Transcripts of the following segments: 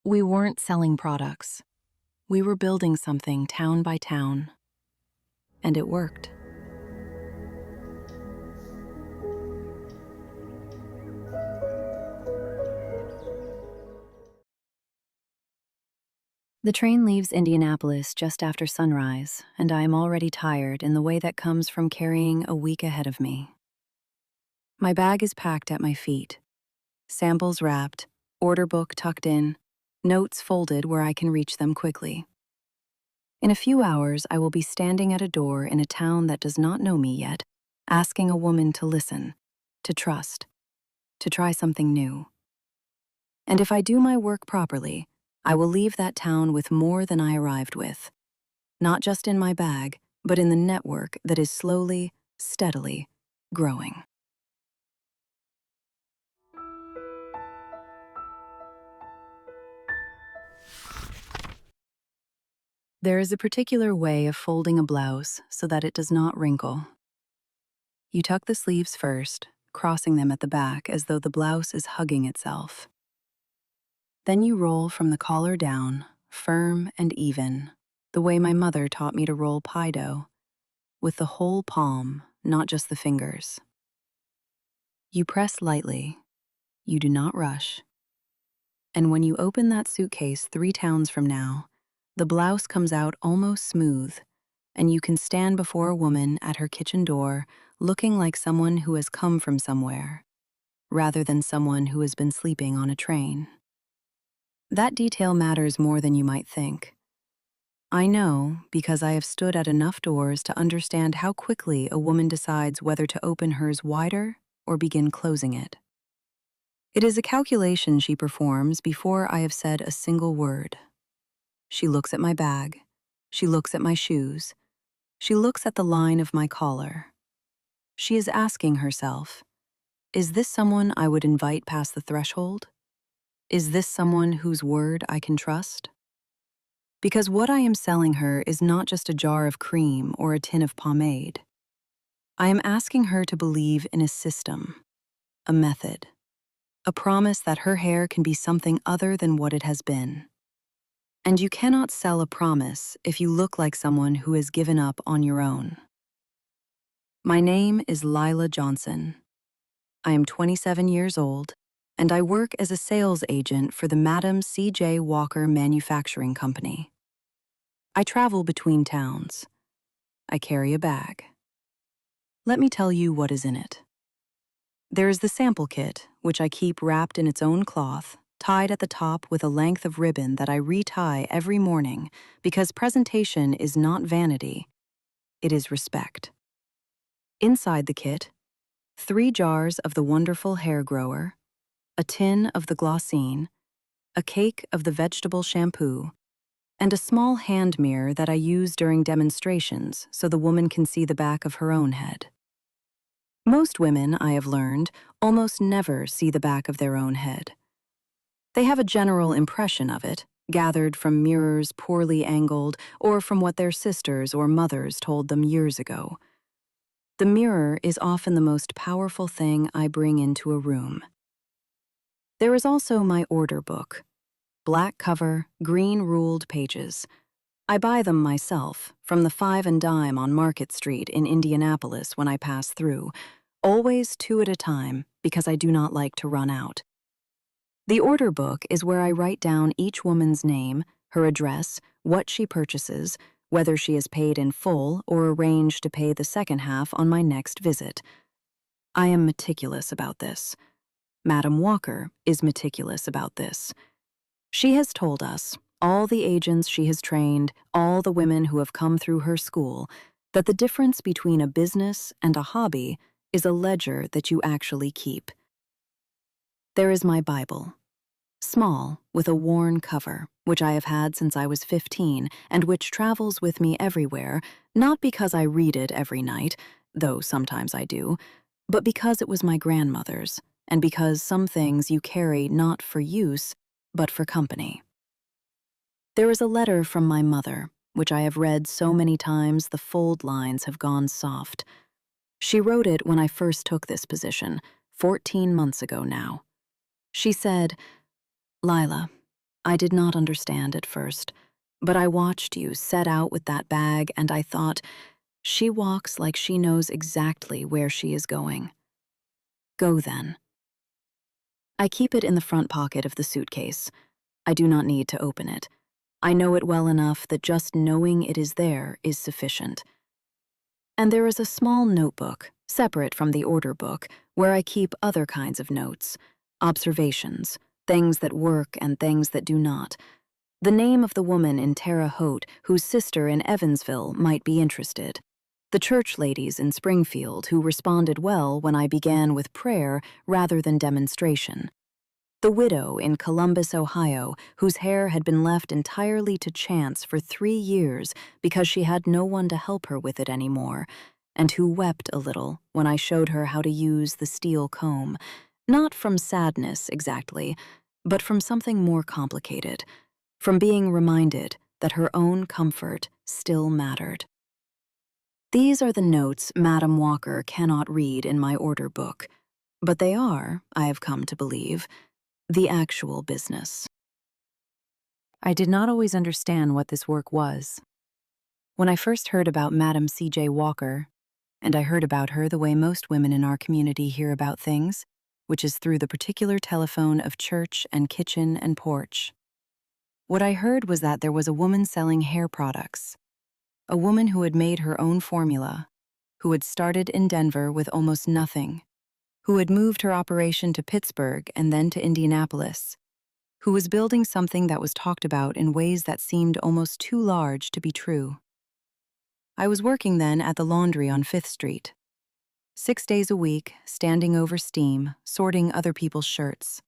We weren't selling products. We were building something town by town. And it worked. The train leaves Indianapolis just after sunrise, and I am already tired in the way that comes from carrying a week ahead of me. My bag is packed at my feet, samples wrapped, order book tucked in, notes folded where I can reach them quickly. In a few hours, I will be standing at a door in a town that does not know me yet, asking a woman to listen, to trust, to try something new. And if I do my work properly, I will leave that town with more than I arrived with, not just in my bag, but in the network that is slowly, steadily growing. There is a particular way of folding a blouse so that it does not wrinkle. You tuck the sleeves first, crossing them at the back as though the blouse is hugging itself. Then you roll from the collar down, firm and even, the way my mother taught me to roll pie dough, with the whole palm, not just the fingers. You press lightly. You do not rush. And when you open that suitcase 3 towns from now, the blouse comes out almost smooth, and you can stand before a woman at her kitchen door looking like someone who has come from somewhere, rather than someone who has been sleeping on a train. That detail matters more than you might think. I know because I have stood at enough doors to understand how quickly a woman decides whether to open hers wider or begin closing it. It is a calculation she performs before I have said a single word. She looks at my bag. She looks at my shoes. She looks at the line of my collar. She is asking herself, is this someone I would invite past the threshold? Is this someone whose word I can trust? Because what I am selling her is not just a jar of cream or a tin of pomade. I am asking her to believe in a system, a method, a promise that her hair can be something other than what it has been. And you cannot sell a promise if you look like someone who has given up on your own. My name is Lila Johnson. I am 27 years old, and I work as a sales agent for the Madam C.J. Walker Manufacturing Company. I travel between towns. I carry a bag. Let me tell you what is in it. There is the sample kit, which I keep wrapped in its own cloth, tied at the top with a length of ribbon that I retie every morning because presentation is not vanity, it is respect. Inside the kit, 3 jars of the wonderful hair grower, a tin of the Glossine, a cake of the vegetable shampoo, and a small hand mirror that I use during demonstrations so the woman can see the back of her own head. Most women, I have learned, almost never see the back of their own head. They have a general impression of it, gathered from mirrors poorly angled or from what their sisters or mothers told them years ago. The mirror is often the most powerful thing I bring into a room. There is also my order book. Black cover, green ruled pages. I buy them myself, from the 5 and Dime on Market Street in Indianapolis when I pass through, always 2 at a time because I do not like to run out. The order book is where I write down each woman's name, her address, what she purchases, whether she is paid in full or arranged to pay the second half on my next visit. I am meticulous about this. Madam Walker is meticulous about this. She has told us, all the agents she has trained, all the women who have come through her school, that the difference between a business and a hobby is a ledger that you actually keep. There is my Bible. Small, with a worn cover, which I have had since I was 15 and which travels with me everywhere, not because I read it every night, though sometimes I do, but because it was my grandmother's, and because some things you carry not for use, but for company. There is a letter from my mother, which I have read so many times the fold lines have gone soft. She wrote it when I first took this position, 14 months ago now. She said, "Lila, I did not understand at first, but I watched you set out with that bag and I thought, she walks like she knows exactly where she is going. Go then. I keep it in the front pocket of the suitcase. I do not need to open it. I know it well enough that just knowing it is there is sufficient. And there is a small notebook, separate from the order book, where I keep other kinds of notes, observations, things that work and things that do not. The name of the woman in Terre Haute whose sister in Evansville might be interested. The church ladies in Springfield who responded well when I began with prayer rather than demonstration. The widow in Columbus, Ohio, whose hair had been left entirely to chance for 3 years because she had no one to help her with it anymore, and who wept a little when I showed her how to use the steel comb, not from sadness exactly, but from something more complicated, from being reminded that her own comfort still mattered. These are the notes Madam Walker cannot read in my order book, but they are, I have come to believe, the actual business. I did not always understand what this work was. When I first heard about Madam C.J. Walker, and I heard about her the way most women in our community hear about things, which is through the particular telephone of church and kitchen and porch. What I heard was that there was a woman selling hair products, a woman who had made her own formula, who had started in Denver with almost nothing, who had moved her operation to Pittsburgh and then to Indianapolis, who was building something that was talked about in ways that seemed almost too large to be true. I was working then at the laundry on 5th Street. 6 days a week, standing over steam, sorting other people's shirts.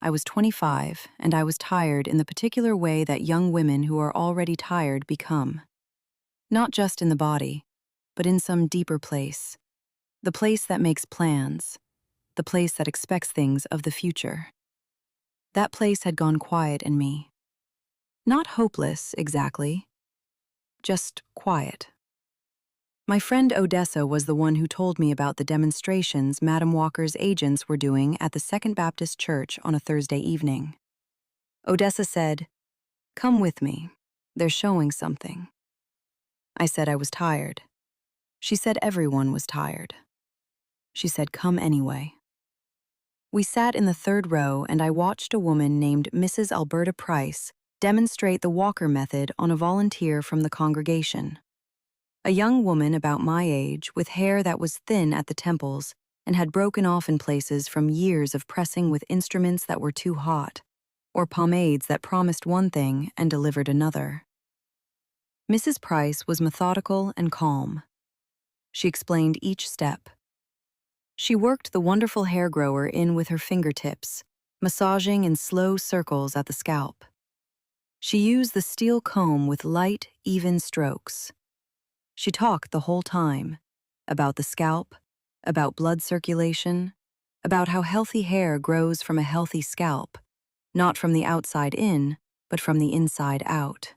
I was 25, and I was tired in the particular way that young women who are already tired become. Not just in the body, but in some deeper place. The place that makes plans, the place that expects things of the future. That place had gone quiet in me. Not hopeless, exactly, just quiet. My friend Odessa was the one who told me about the demonstrations Madam Walker's agents were doing at the Second Baptist Church on a Thursday evening. Odessa said, "Come with me. They're showing something." I said I was tired. She said everyone was tired. She said, "Come anyway." We sat in the 3rd row and I watched a woman named Mrs. Alberta Price demonstrate the Walker method on a volunteer from the congregation. A young woman about my age with hair that was thin at the temples and had broken off in places from years of pressing with instruments that were too hot, or pomades that promised one thing and delivered another. Mrs. Price was methodical and calm. She explained each step. She worked the wonderful hair grower in with her fingertips, massaging in slow circles at the scalp. She used the steel comb with light, even strokes. She talked the whole time about the scalp, about blood circulation, about how healthy hair grows from a healthy scalp, not from the outside in, but from the inside out.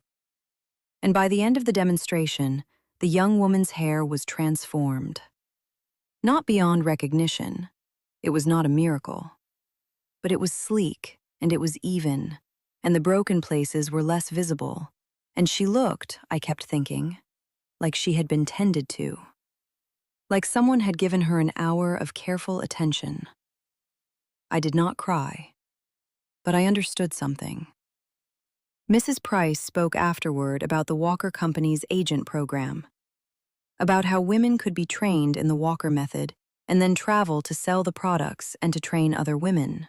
And by the end of the demonstration, the young woman's hair was transformed. Not beyond recognition. It was not a miracle. But it was sleek, and it was even, and the broken places were less visible, and she looked, I kept thinking, like she had been tended to. Like someone had given her an hour of careful attention. I did not cry, but I understood something. Mrs. Price spoke afterward about the Walker Company's agent program, about how women could be trained in the Walker method and then travel to sell the products and to train other women.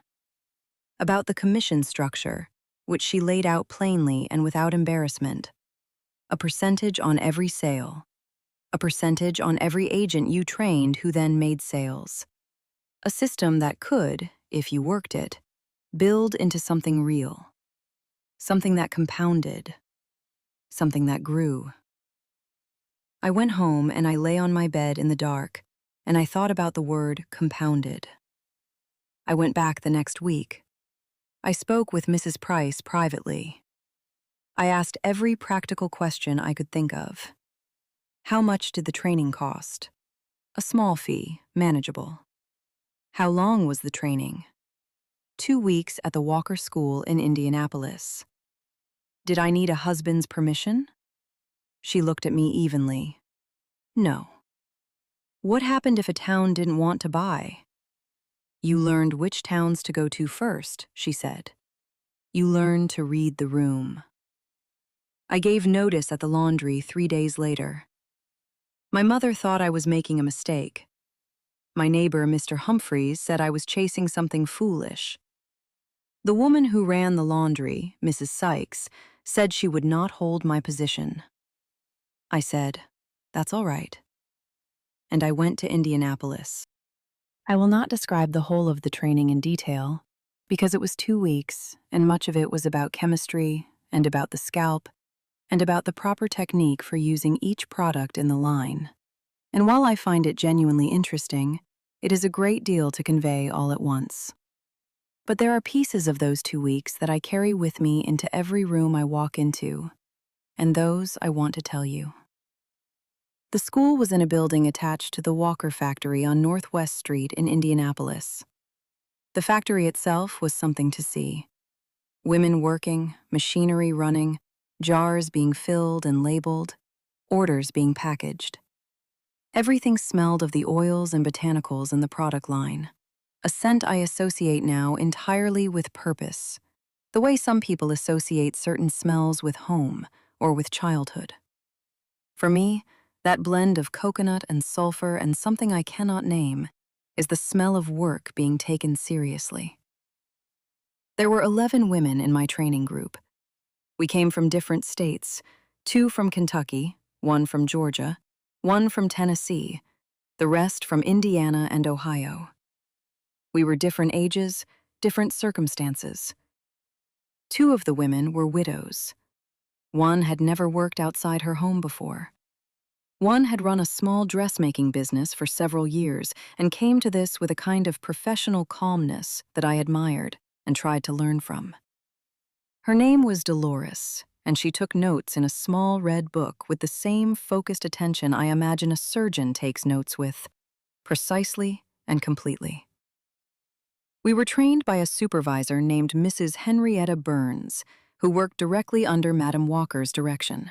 About the commission structure, which she laid out plainly and without embarrassment. A percentage on every sale. A percentage on every agent you trained who then made sales. A system that could, if you worked it, build into something real. Something that compounded. Something that grew. I went home and I lay on my bed in the dark, and I thought about the word compounded. I went back the next week. I spoke with Mrs. Price privately. I asked every practical question I could think of. How much did the training cost? A small fee, manageable. How long was the training? 2 weeks at the Walker School in Indianapolis. Did I need a husband's permission? She looked at me evenly. No. What happened if a town didn't want to buy? You learned which towns to go to first, she said. You learned to read the room. I gave notice at the laundry 3 days later. My mother thought I was making a mistake. My neighbor, Mr. Humphreys, said I was chasing something foolish. The woman who ran the laundry, Mrs. Sykes, said she would not hold my position. I said, "That's all right." And I went to Indianapolis. I will not describe the whole of the training in detail, because it was 2 weeks, and much of it was about chemistry, and about the scalp, and about the proper technique for using each product in the line. And while I find it genuinely interesting, it is a great deal to convey all at once. But there are pieces of those 2 weeks that I carry with me into every room I walk into, and those I want to tell you. The school was in a building attached to the Walker factory on Northwest Street in Indianapolis. The factory itself was something to see. Women working, machinery running, jars being filled and labeled, orders being packaged. Everything smelled of the oils and botanicals in the product line, a scent I associate now entirely with purpose, the way some people associate certain smells with home or with childhood. For me, that blend of coconut and sulfur and something I cannot name is the smell of work being taken seriously. There were 11 women in my training group. We came from different states, 2 from Kentucky, 1 from Georgia, 1 from Tennessee, the rest from Indiana and Ohio. We were different ages, different circumstances. 2 of the women were widows. 1 had never worked outside her home before. 1 had run a small dressmaking business for several years and came to this with a kind of professional calmness that I admired and tried to learn from. Her name was Dolores, and she took notes in a small red book with the same focused attention I imagine a surgeon takes notes with, precisely and completely. We were trained by a supervisor named Mrs. Henrietta Burns, who worked directly under Madam Walker's direction.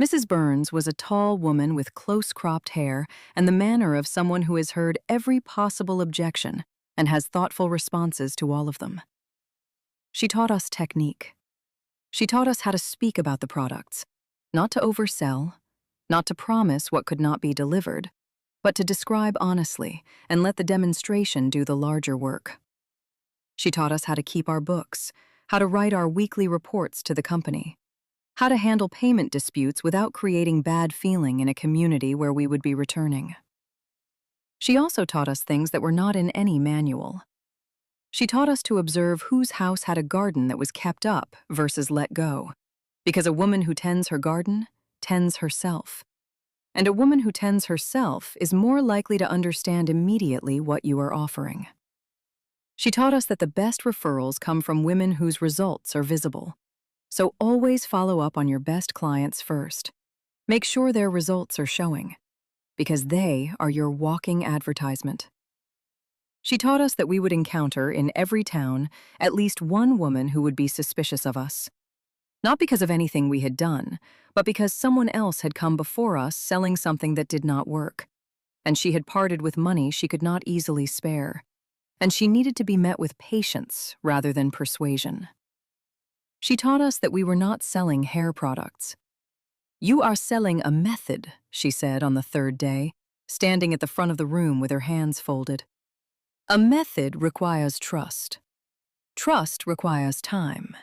Mrs. Burns was a tall woman with close-cropped hair and the manner of someone who has heard every possible objection and has thoughtful responses to all of them. She taught us technique. She taught us how to speak about the products, not to oversell, not to promise what could not be delivered, but to describe honestly and let the demonstration do the larger work. She taught us how to keep our books, how to write our weekly reports to the company, how to handle payment disputes without creating bad feeling in a community where we would be returning. She also taught us things that were not in any manual. She taught us to observe whose house had a garden that was kept up versus let go, because a woman who tends her garden tends herself, and a woman who tends herself is more likely to understand immediately what you are offering. She taught us that the best referrals come from women whose results are visible, so always follow up on your best clients first. Make sure their results are showing, because they are your walking advertisement. She taught us that we would encounter in every town at least one woman who would be suspicious of us. Not because of anything we had done, but because someone else had come before us selling something that did not work, and she had parted with money she could not easily spare, and she needed to be met with patience rather than persuasion. She taught us that we were not selling hair products. "You are selling a method," she said on the 3rd day, standing at the front of the room with her hands folded. "A method requires trust. Trust requires time.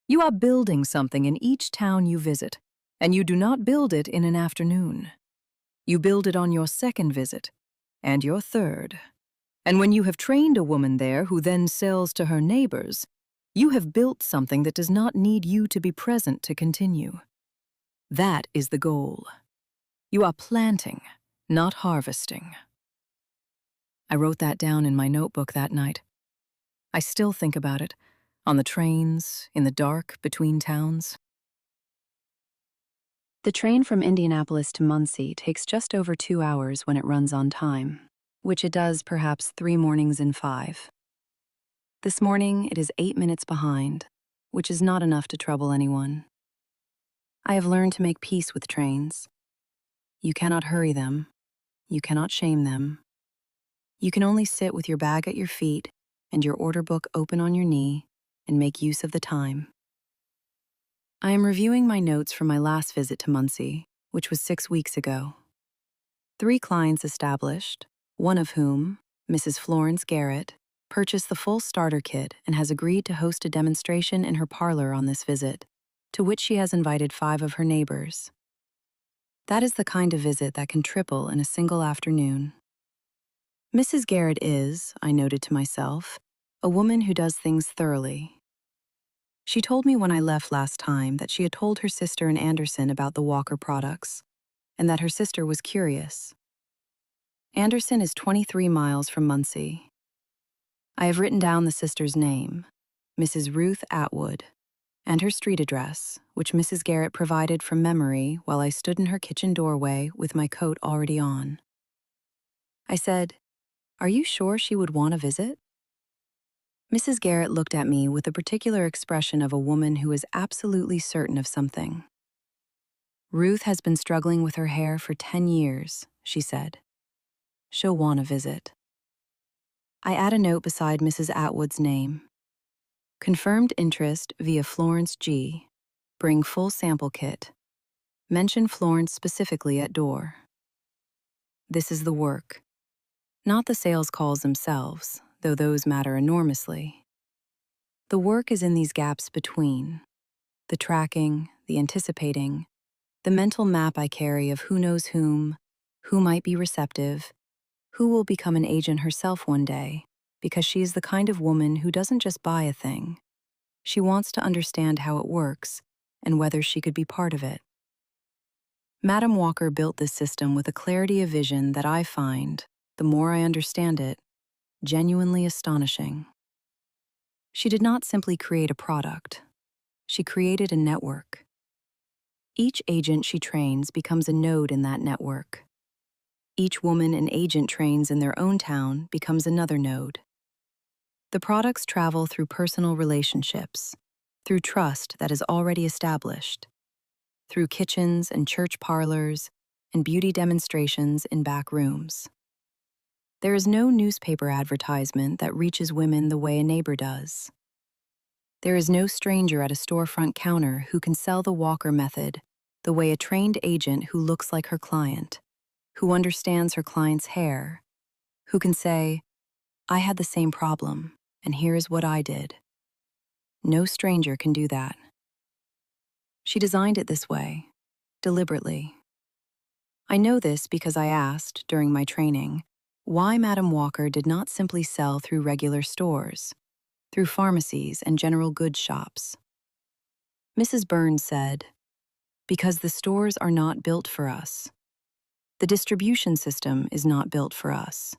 You are building something in each town you visit, and you do not build it in an afternoon. You build it on your 2nd visit, and your 3rd. And when you have trained a woman there who then sells to her neighbors, you have built something that does not need you to be present to continue. That is the goal. You are planting, not harvesting." I wrote that down in my notebook that night. I still think about it, on the trains, in the dark, between towns. The train from Indianapolis to Muncie takes just over 2 hours when it runs on time, which it does perhaps 3 mornings in 5. This morning, it is 8 minutes behind, which is not enough to trouble anyone. I have learned to make peace with trains. You cannot hurry them. You cannot shame them. You can only sit with your bag at your feet and your order book open on your knee and make use of the time. I am reviewing my notes from my last visit to Muncie, which was 6 weeks ago. 3 clients established, one of whom, Mrs. Florence Garrett, purchased the full starter kit and has agreed to host a demonstration in her parlor on this visit, to which she has invited 5 of her neighbors. That is the kind of visit that can triple in a single afternoon. Mrs. Garrett is, I noted to myself, a woman who does things thoroughly. She told me when I left last time that she had told her sister in Anderson about the Walker products, and that her sister was curious. Anderson is 23 miles from Muncie. I have written down the sister's name, Mrs. Ruth Atwood, and her street address, which Mrs. Garrett provided from memory while I stood in her kitchen doorway with my coat already on. I said, "Are you sure she would want a visit?" Mrs. Garrett looked at me with the particular expression of a woman who is absolutely certain of something. "Ruth has been struggling with her hair for 10 years, she said. She'll want a visit." I add a note beside Mrs. Atwood's name. Confirmed interest via Florence G. Bring full sample kit. Mention Florence specifically at door. This is the work. Not the sales calls themselves, though those matter enormously. The work is in these gaps between. The tracking, the anticipating, the mental map I carry of who knows whom, who might be receptive, who will become an agent herself one day, because she is the kind of woman who doesn't just buy a thing. She wants to understand how it works and whether she could be part of it. Madam Walker built this system with a clarity of vision that I find, the more I understand it, genuinely astonishing. She did not simply create a product. She created a network. Each agent she trains becomes a node in that network. Each woman an agent trains in their own town becomes another node. The products travel through personal relationships, through trust that is already established, through kitchens and church parlors and beauty demonstrations in back rooms. There is no newspaper advertisement that reaches women the way a neighbor does. There is no stranger at a storefront counter who can sell the Walker method the way a trained agent who looks like her client, who understands her client's hair, who can say, "I had the same problem, and here is what I did." No stranger can do that. She designed it this way, deliberately. I know this because I asked, during my training, why Madam Walker did not simply sell through regular stores, through pharmacies and general goods shops. Mrs. Burns said, "Because the stores are not built for us. The distribution system is not built for us."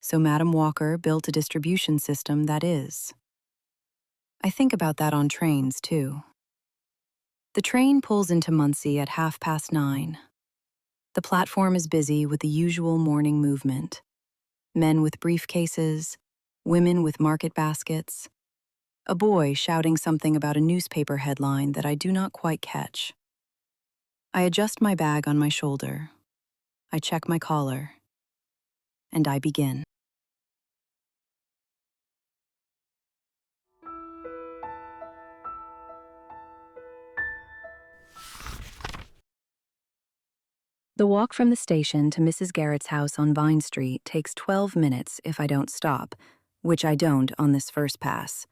So Madam Walker built a distribution system that is. I think about that on trains, too. The train pulls into Muncie at 9:30. The platform is busy with the usual morning movement. Men with briefcases, women with market baskets, a boy shouting something about a newspaper headline that I do not quite catch. I adjust my bag on my shoulder. I check my collar. And I begin. The walk from the station to Mrs. Garrett's house on Vine Street takes 12 minutes if I don't stop, which I don't on this first pass.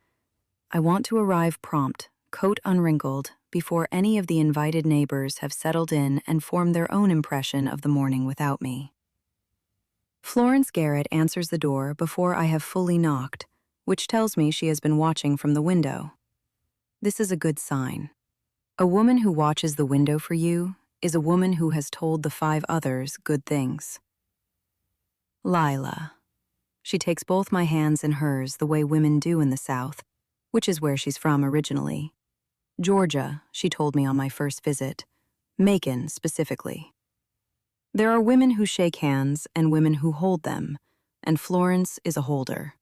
I want to arrive prompt, coat unwrinkled, before any of the invited neighbors have settled in and formed their own impression of the morning without me. Florence Garrett answers the door before I have fully knocked, which tells me she has been watching from the window. This is a good sign. A woman who watches the window for you is a woman who has told the 5 others good things. Lila. She takes both my hands in hers the way women do in the South, which is where she's from originally. Georgia, she told me on my first visit. Macon, specifically. There are women who shake hands and women who hold them, and Florence is a holder.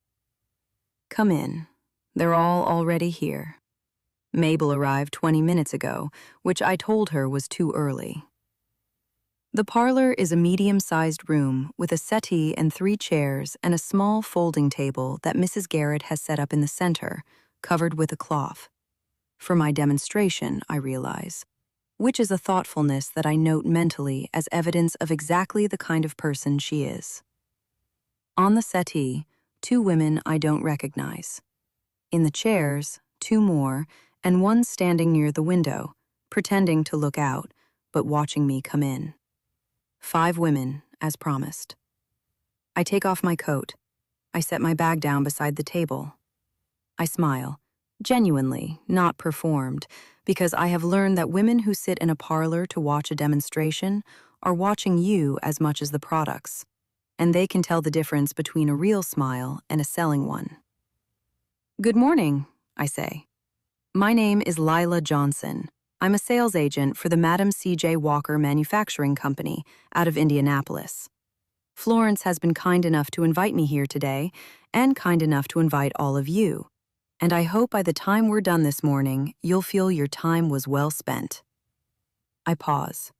Come in. They're all already here. Mabel arrived 20 minutes ago, which I told her was too early. The parlor is a medium-sized room with a settee and 3 chairs and a small folding table that Mrs. Garrett has set up in the center, covered with a cloth. For my demonstration, I realize, which is a thoughtfulness that I note mentally as evidence of exactly the kind of person she is. On the settee, 2 women I don't recognize. In the chairs, 2 more, and one standing near the window, pretending to look out, but watching me come in. 5 women, as promised. I take off my coat. I set my bag down beside the table. I smile, genuinely, not performed, because I have learned that women who sit in a parlor to watch a demonstration are watching you as much as the products, and they can tell the difference between a real smile and a selling one. Good morning, I say. My name is Lila Johnson. I'm a sales agent for the Madam C.J. Walker Manufacturing Company out of Indianapolis. Florence has been kind enough to invite me here today and kind enough to invite all of you. And I hope by the time we're done this morning, you'll feel your time was well spent. I pause.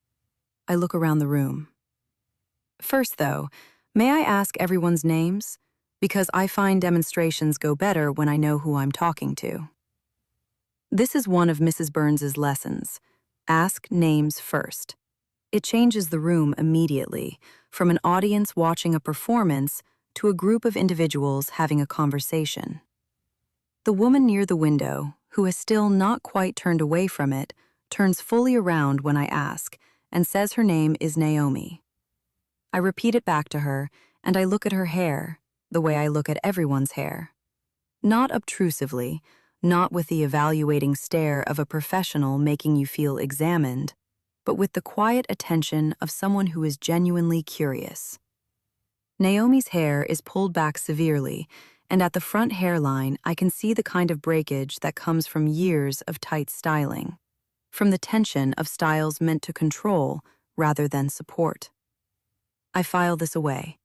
I look around the room. First, though, may I ask everyone's names? Because I find demonstrations go better when I know who I'm talking to. This is one of Mrs. Burns's lessons. Ask names first. It changes the room immediately, from an audience watching a performance to a group of individuals having a conversation. The woman near the window, who has still not quite turned away from it, turns fully around when I ask and says her name is Naomi. I repeat it back to her, and I look at her hair, the way I look at everyone's hair. Not obtrusively, not with the evaluating stare of a professional making you feel examined, but with the quiet attention of someone who is genuinely curious. Naomi's hair is pulled back severely, and at the front hairline I can see the kind of breakage that comes from years of tight styling, from the tension of styles meant to control rather than support. I file this away.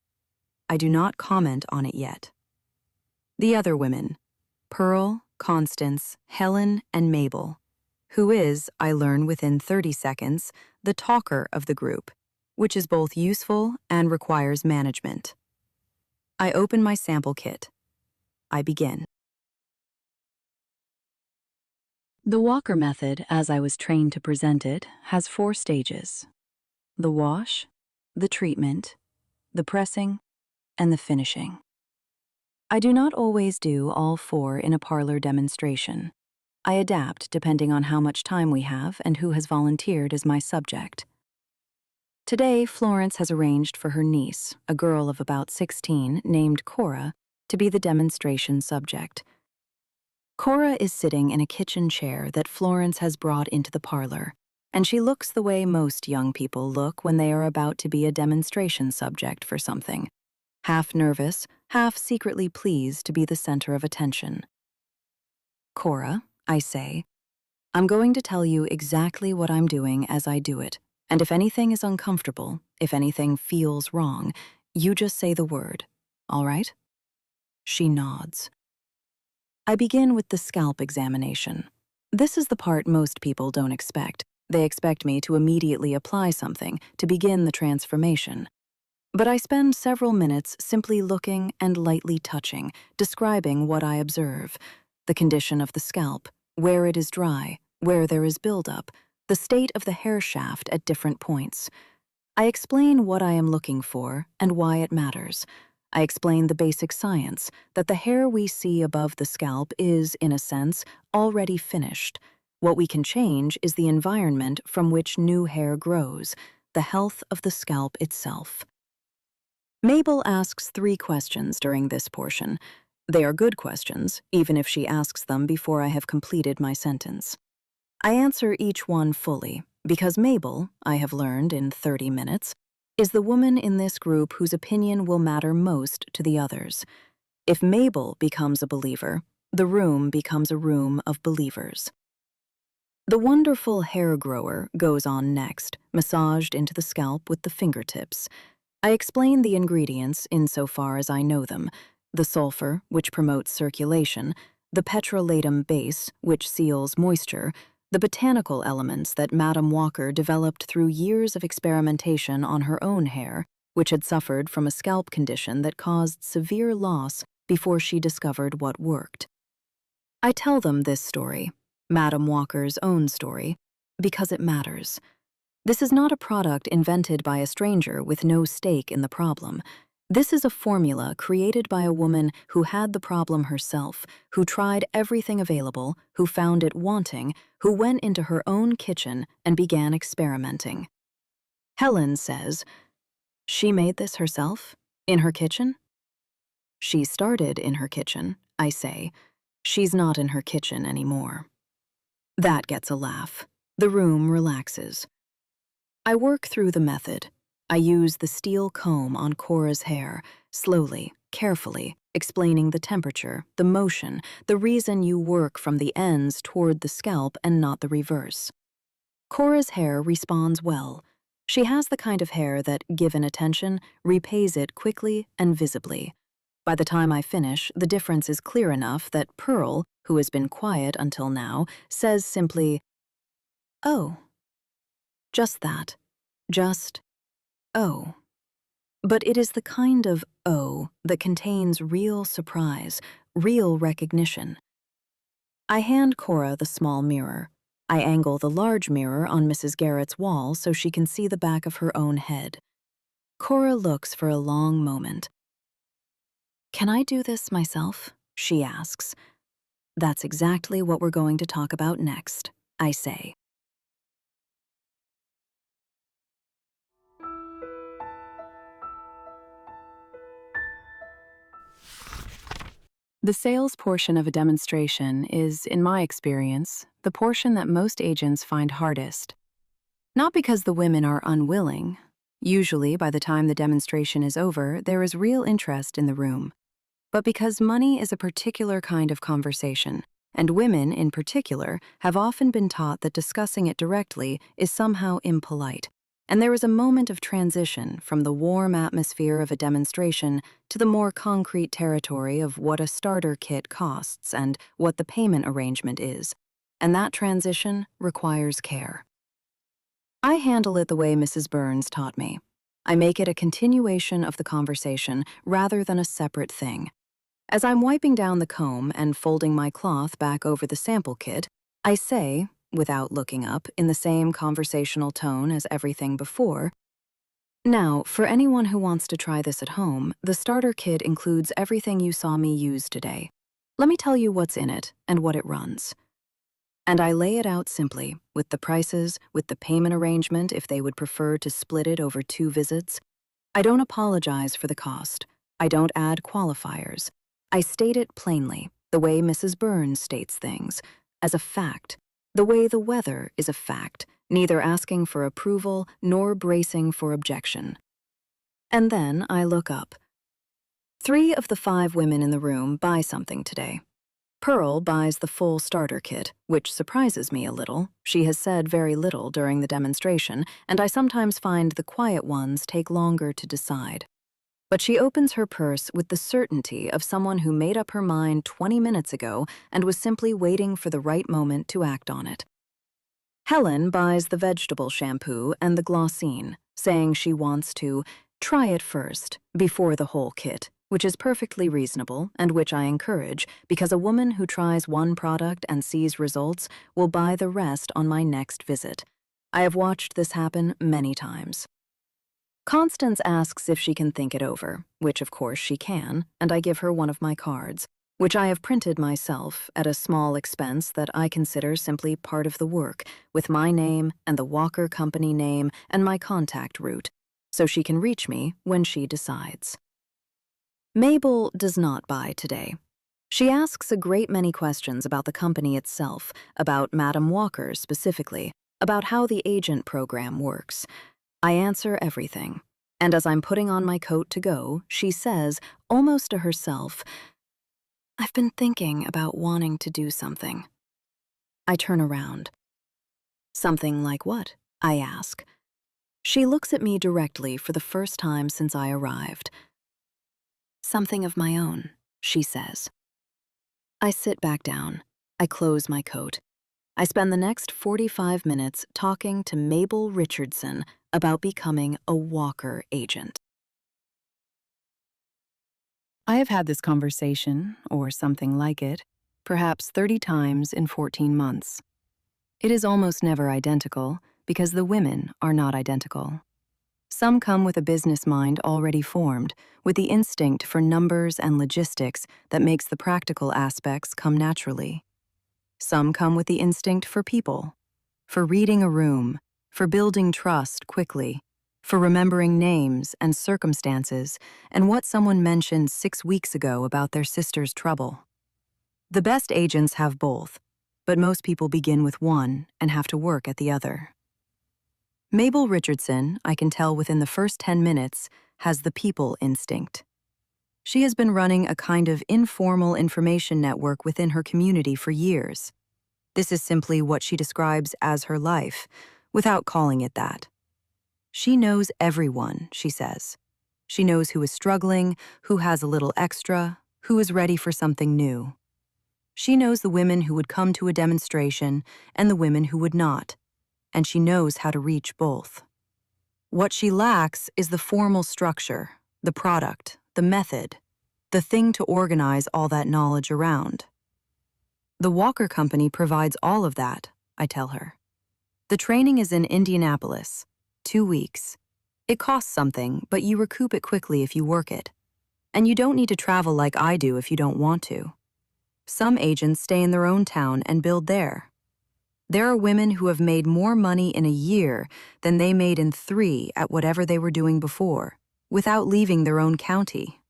I do not comment on it yet. The other women, Pearl, Constance, Helen, and Mabel, who is, I learn within 30 seconds, the talker of the group, which is both useful and requires management. I open my sample kit. I begin. The Walker method, as I was trained to present it, has 4 stages: the wash, the treatment, the pressing, and the finishing. I do not always do all 4 in a parlor demonstration. I adapt depending on how much time we have and who has volunteered as my subject. Today, Florence has arranged for her niece, a girl of about 16 named Cora, to be the demonstration subject. Cora is sitting in a kitchen chair that Florence has brought into the parlor, and she looks the way most young people look when they are about to be a demonstration subject for something, half nervous, half secretly pleased to be the center of attention. Cora, I say, I'm going to tell you exactly what I'm doing as I do it, and if anything is uncomfortable, if anything feels wrong, you just say the word, all right? She nods. I begin with the scalp examination. This is the part most people don't expect. They expect me to immediately apply something to begin the transformation. But I spend several minutes simply looking and lightly touching, describing what I observe, the condition of the scalp, where it is dry, where there is buildup, the state of the hair shaft at different points. I explain what I am looking for and why it matters. I explain the basic science, that the hair we see above the scalp is, in a sense, already finished. What we can change is the environment from which new hair grows, the health of the scalp itself. Mabel asks 3 questions during this portion. They are good questions, even if she asks them before I have completed my sentence. I answer each one fully, because Mabel, I have learned in 30 minutes, is the woman in this group whose opinion will matter most to the others. If Mabel becomes a believer, the room becomes a room of believers. The wonderful hair grower goes on next, massaged into the scalp with the fingertips. I explain the ingredients insofar as I know them. the sulfur, which promotes circulation, the petrolatum base, which seals moisture, the botanical elements that Madam Walker developed through years of experimentation on her own hair, which had suffered from a scalp condition that caused severe loss before she discovered what worked. I tell them this story, Madam Walker's own story, because it matters. This is not a product invented by a stranger with no stake in the problem. This is a formula created by a woman who had the problem herself, who tried everything available, who found it wanting, who went into her own kitchen and began experimenting. Helen says, she made this herself? In her kitchen? She started in her kitchen, I say. She's not in her kitchen anymore. That gets a laugh. The room relaxes. I work through the method. I use the steel comb on Cora's hair, slowly, carefully, explaining the temperature, the motion, the reason you work from the ends toward the scalp and not the reverse. Cora's hair responds well. She has the kind of hair that, given attention, repays it quickly and visibly. By the time I finish, the difference is clear enough that Pearl, who has been quiet until now, says simply, "Oh." Just that. Just, "Oh." But it is the kind of "oh" that contains real surprise, real recognition. I hand Cora the small mirror. I angle the large mirror on Mrs. Garrett's wall so she can see the back of her own head. Cora looks for a long moment. "Can I do this myself?" she asks. "That's exactly what we're going to talk about next," I say. The sales portion of a demonstration is, in my experience, the portion that most agents find hardest. Not because the women are unwilling. Usually, by the time the demonstration is over, there is real interest in the room. But because money is a particular kind of conversation, and women, in particular, have often been taught that discussing it directly is somehow impolite. And there is a moment of transition from the warm atmosphere of a demonstration to the more concrete territory of what a starter kit costs and what the payment arrangement is. And that transition requires care. I handle it the way Mrs. Burns taught me. I make it a continuation of the conversation rather than a separate thing. As I'm wiping down the comb and folding my cloth back over the sample kit, I say, without looking up, in the same conversational tone as everything before, "Now, for anyone who wants to try this at home, the starter kit includes everything you saw me use today. Let me tell you what's in it and what it runs." And I lay it out simply, with the prices, with the payment arrangement if they would prefer to split it over 2 visits. I don't apologize for the cost. I don't add qualifiers. I state it plainly, the way Mrs. Burns states things, as a fact, the way the weather is a fact, neither asking for approval nor bracing for objection. And then I look up. 3 of the 5 women in the room buy something today. Pearl buys the full starter kit, which surprises me a little. She has said very little during the demonstration, and I sometimes find the quiet ones take longer to decide. But she opens her purse with the certainty of someone who made up her mind 20 minutes ago and was simply waiting for the right moment to act on it. Helen buys the vegetable shampoo and the Glossine, saying she wants to try it first, before the whole kit, which is perfectly reasonable and which I encourage because a woman who tries one product and sees results will buy the rest on my next visit. I have watched this happen many times. Constance asks if she can think it over, which of course she can, and I give her one of my cards, which I have printed myself at a small expense that I consider simply part of the work, with my name and the Walker Company name and my contact route, so she can reach me when she decides. Mabel does not buy today. She asks a great many questions about the company itself, about Madam Walker specifically, about how the agent program works. I answer everything, and as I'm putting on my coat to go, she says, almost to herself, "I've been thinking about wanting to do something." I turn around. "Something like what?" I ask. She looks at me directly for the first time since I arrived. "Something of my own," she says. I sit back down. I close my coat. I spend the next 45 minutes talking to Mabel Richardson about becoming a Walker agent. I have had this conversation, or something like it, perhaps 30 times in 14 months. It is almost never identical because the women are not identical. Some come with a business mind already formed, with the instinct for numbers and logistics that makes the practical aspects come naturally. Some come with the instinct for people, for reading a room, for building trust quickly, for remembering names and circumstances and what someone mentioned 6 weeks ago about their sister's trouble. The best agents have both, but most people begin with one and have to work at the other. Mabel Richardson, I can tell within the first 10 minutes, has the people instinct. She has been running a kind of informal information network within her community for years. This is simply what she describes as her life, without calling it that. She knows everyone, she says. She knows who is struggling, who has a little extra, who is ready for something new. She knows the women who would come to a demonstration and the women who would not, and she knows how to reach both. What she lacks is the formal structure, the product, the method, the thing to organize all that knowledge around. The Walker Company provides all of that, I tell her. The training is in Indianapolis, 2 weeks. It costs something, but you recoup it quickly if you work it. And you don't need to travel like I do if you don't want to. Some agents stay in their own town and build there. There are women who have made more money in a year than they made in 3 at whatever they were doing before, without leaving their own county.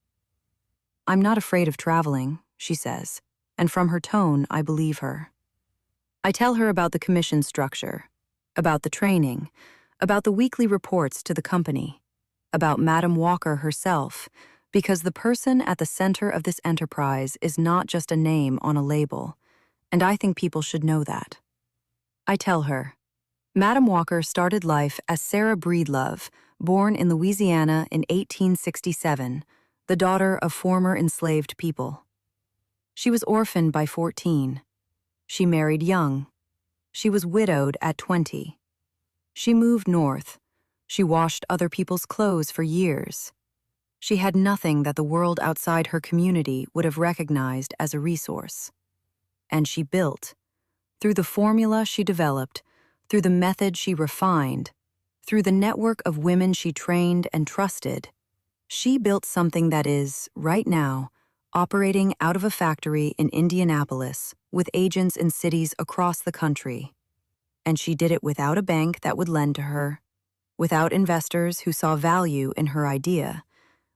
I'm not afraid of traveling, she says, and from her tone, I believe her. I tell her about the commission structure, about the training, about the weekly reports to the company, about Madam Walker herself, because the person at the center of this enterprise is not just a name on a label, and I think people should know that. I tell her, Madam Walker started life as Sarah Breedlove, born in Louisiana in 1867, the daughter of former enslaved people. She was orphaned by 14. She married young. She was widowed at 20. She moved north. She washed other people's clothes for years. She had nothing that the world outside her community would have recognized as a resource. And she built. Through the formula she developed, through the method she refined, through the network of women she trained and trusted, she built something that is, right now, operating out of a factory in Indianapolis with agents in cities across the country. And she did it without a bank that would lend to her, without investors who saw value in her idea,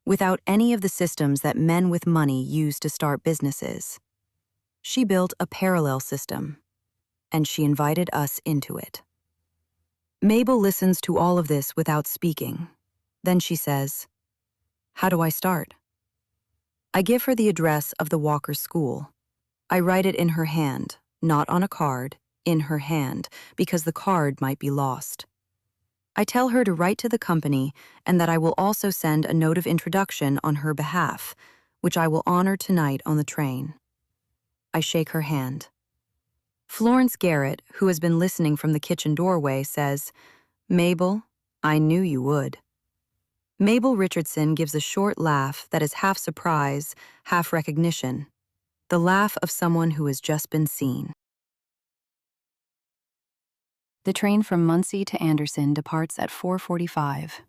without any of the systems that men with money use to start businesses. She built a parallel system, and she invited us into it. Mabel listens to all of this without speaking. Then she says, "How do I start?" I give her the address of the Walker School. I write it in her hand, not on a card, in her hand, because the card might be lost. I tell her to write to the company and that I will also send a note of introduction on her behalf, which I will honor tonight on the train. I shake her hand. Florence Garrett, who has been listening from the kitchen doorway, says, "Mabel, I knew you would." Mabel Richardson gives a short laugh that is half surprise, half recognition, the laugh of someone who has just been seen. The train from Muncie to Anderson departs at 4:45.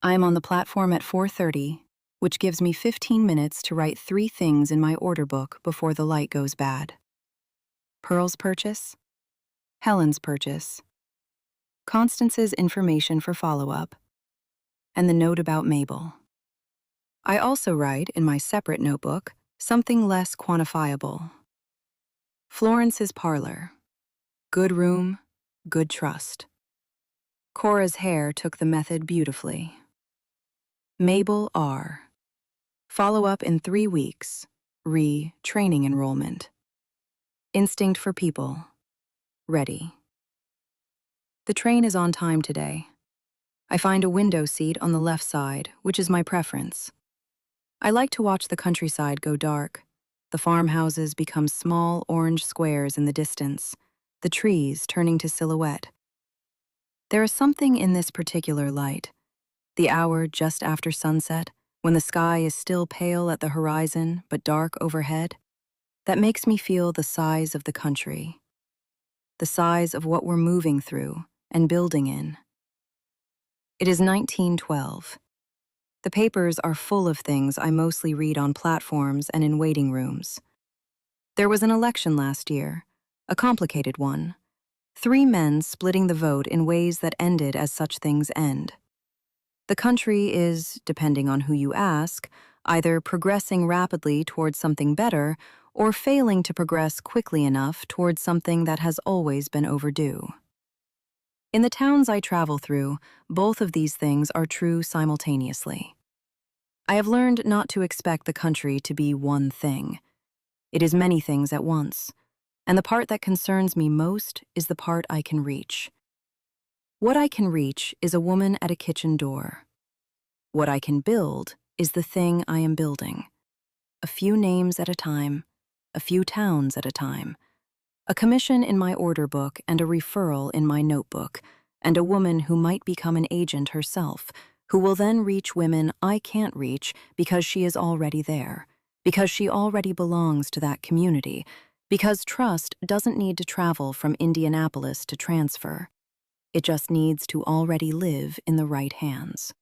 I am on the platform at 4:30, which gives me 15 minutes to write 3 things in my order book before the light goes bad. Pearl's purchase, Helen's purchase, Constance's information for follow-up, and the note about Mabel. I also write, in my separate notebook, something less quantifiable. Florence's parlor. Good room, good trust. Cora's hair took the method beautifully. Mabel R. Follow-up in 3 weeks. Training enrollment. Instinct for people. Ready. The train is on time today. I find a window seat on the left side, which is my preference. I like to watch the countryside go dark. The farmhouses become small orange squares in the distance, the trees turning to silhouette. There is something in this particular light, the hour just after sunset, when the sky is still pale at the horizon but dark overhead, that makes me feel the size of the country, the size of what we're moving through and building in. It is 1912. The papers are full of things I mostly read on platforms and in waiting rooms. There was an election last year, a complicated one. 3 men splitting the vote in ways that ended as such things end. The country is, depending on who you ask, either progressing rapidly towards something better or failing to progress quickly enough towards something that has always been overdue. In the towns I travel through, both of these things are true simultaneously. I have learned not to expect the country to be one thing. It is many things at once, and the part that concerns me most is the part I can reach. What I can reach is a woman at a kitchen door. What I can build is the thing I am building. A few names at a time, a few towns at a time, a commission in my order book and a referral in my notebook, and a woman who might become an agent herself, who will then reach women I can't reach because she is already there, because she already belongs to that community, because trust doesn't need to travel from Indianapolis to transfer. It just needs to already live in the right hands.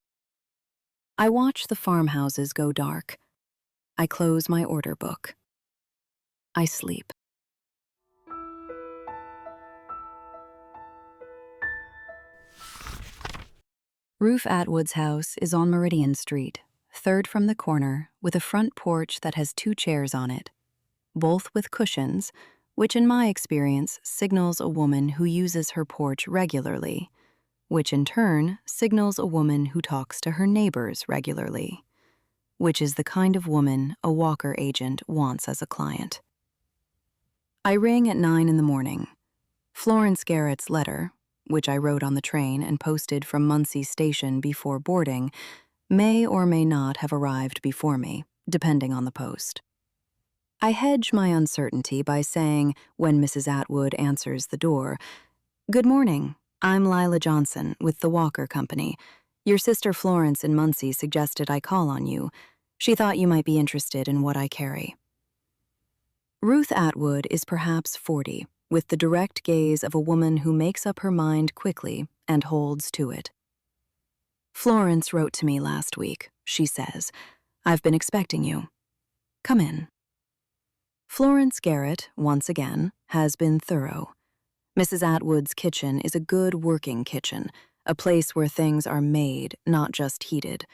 I watch the farmhouses go dark. I close my order book. I sleep. Ruth Atwood's house is on Meridian Street, third from the corner, with a front porch that has 2 chairs on it, both with cushions, which in my experience signals a woman who uses her porch regularly, which in turn signals a woman who talks to her neighbors regularly, which is the kind of woman a Walker agent wants as a client. I ring at 9 in the morning. Florence Garrett's letter, which I wrote on the train and posted from Muncie Station before boarding, may or may not have arrived before me, depending on the post. I hedge my uncertainty by saying, when Mrs. Atwood answers the door, "Good morning. I'm Lila Johnson with the Walker Company. Your sister Florence in Muncie suggested I call on you. She thought you might be interested in what I carry." Ruth Atwood is perhaps 40, with the direct gaze of a woman who makes up her mind quickly and holds to it. "Florence wrote to me last week," she says. "I've been expecting you. Come in." Florence Garrett, once again, has been thorough. Mrs. Atwood's kitchen is a good working kitchen, a place where things are made, not just heated.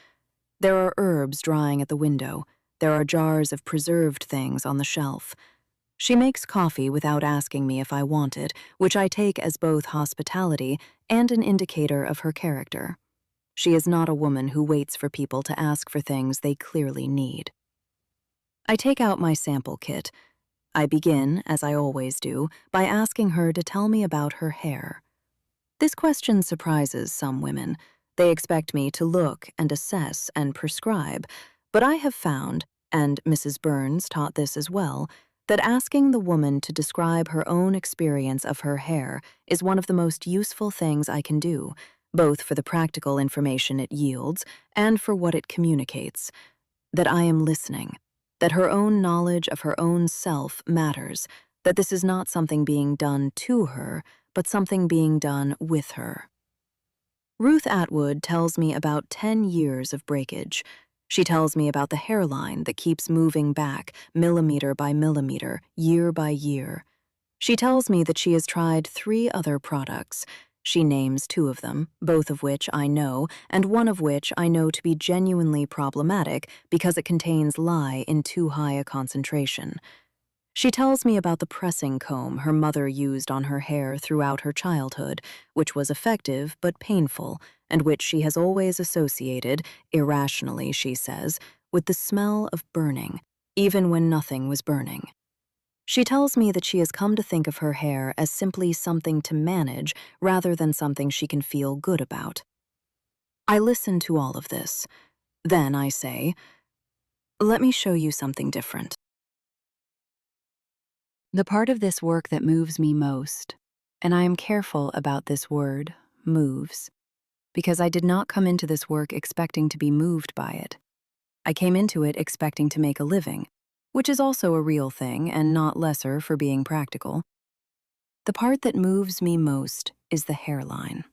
There are herbs drying at the window. There are jars of preserved things on the shelf. She makes coffee without asking me if I want it, which I take as both hospitality and an indicator of her character. She is not a woman who waits for people to ask for things they clearly need. I take out my sample kit. I begin, as I always do, by asking her to tell me about her hair. This question surprises some women. They expect me to look and assess and prescribe, but I have found, and Mrs. Burns taught this as well, that asking the woman to describe her own experience of her hair is one of the most useful things I can do, both for the practical information it yields and for what it communicates. That I am listening, that her own knowledge of her own self matters, that this is not something being done to her, but something being done with her. Ruth Atwood tells me about 10 years of breakage. She tells me about the hairline that keeps moving back, millimeter by millimeter, year by year. She tells me that she has tried 3 other products. She names 2 of them, both of which I know, and one of which I know to be genuinely problematic because it contains lye in too high a concentration. She tells me about the pressing comb her mother used on her hair throughout her childhood, which was effective but painful, and which she has always associated, irrationally she says, with the smell of burning, even when nothing was burning. She tells me that she has come to think of her hair as simply something to manage rather than something she can feel good about. I listen to all of this. Then I say, Let me show you something different. The part of this work that moves me most, and I am careful about this word, moves, because I did not come into this work expecting to be moved by it. I came into it expecting to make a living, which is also a real thing and not lesser for being practical. The part that moves me most is the hairline.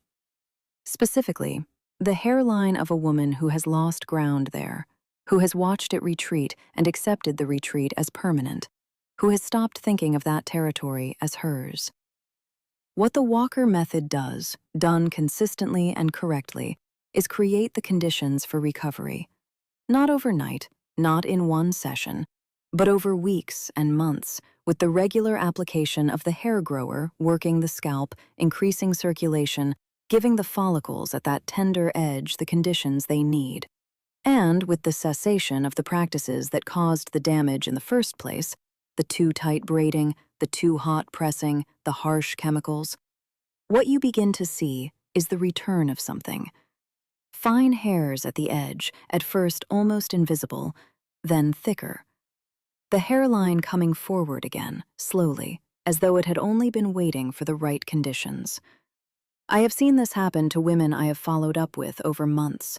Specifically, the hairline of a woman who has lost ground there, who has watched it retreat and accepted the retreat as permanent, who has stopped thinking of that territory as hers. What the Walker method does, done consistently and correctly, is create the conditions for recovery. Not overnight, not in one session, but over weeks and months, with the regular application of the hair grower working the scalp, increasing circulation, giving the follicles at that tender edge the conditions they need. And with the cessation of the practices that caused the damage in the first place, the too tight braiding, the too hot pressing, the harsh chemicals, what you begin to see is the return of something. Fine hairs at the edge, at first almost invisible, then thicker. The hairline coming forward again, slowly, as though it had only been waiting for the right conditions. I have seen this happen to women I have followed up with over months.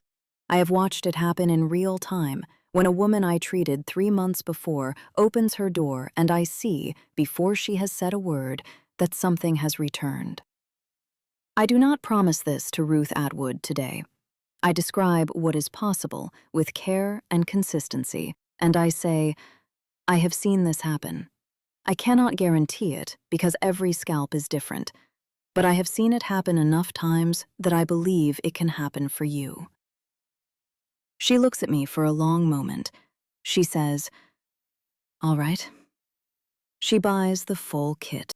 I have watched it happen in real time, when a woman I treated 3 months before opens her door and I see, before she has said a word, that something has returned. I do not promise this to Ruth Atwood today. I describe what is possible with care and consistency, and I say, I have seen this happen. I cannot guarantee it because every scalp is different, but I have seen it happen enough times that I believe it can happen for you. She looks at me for a long moment. She says, all right. She buys the full kit.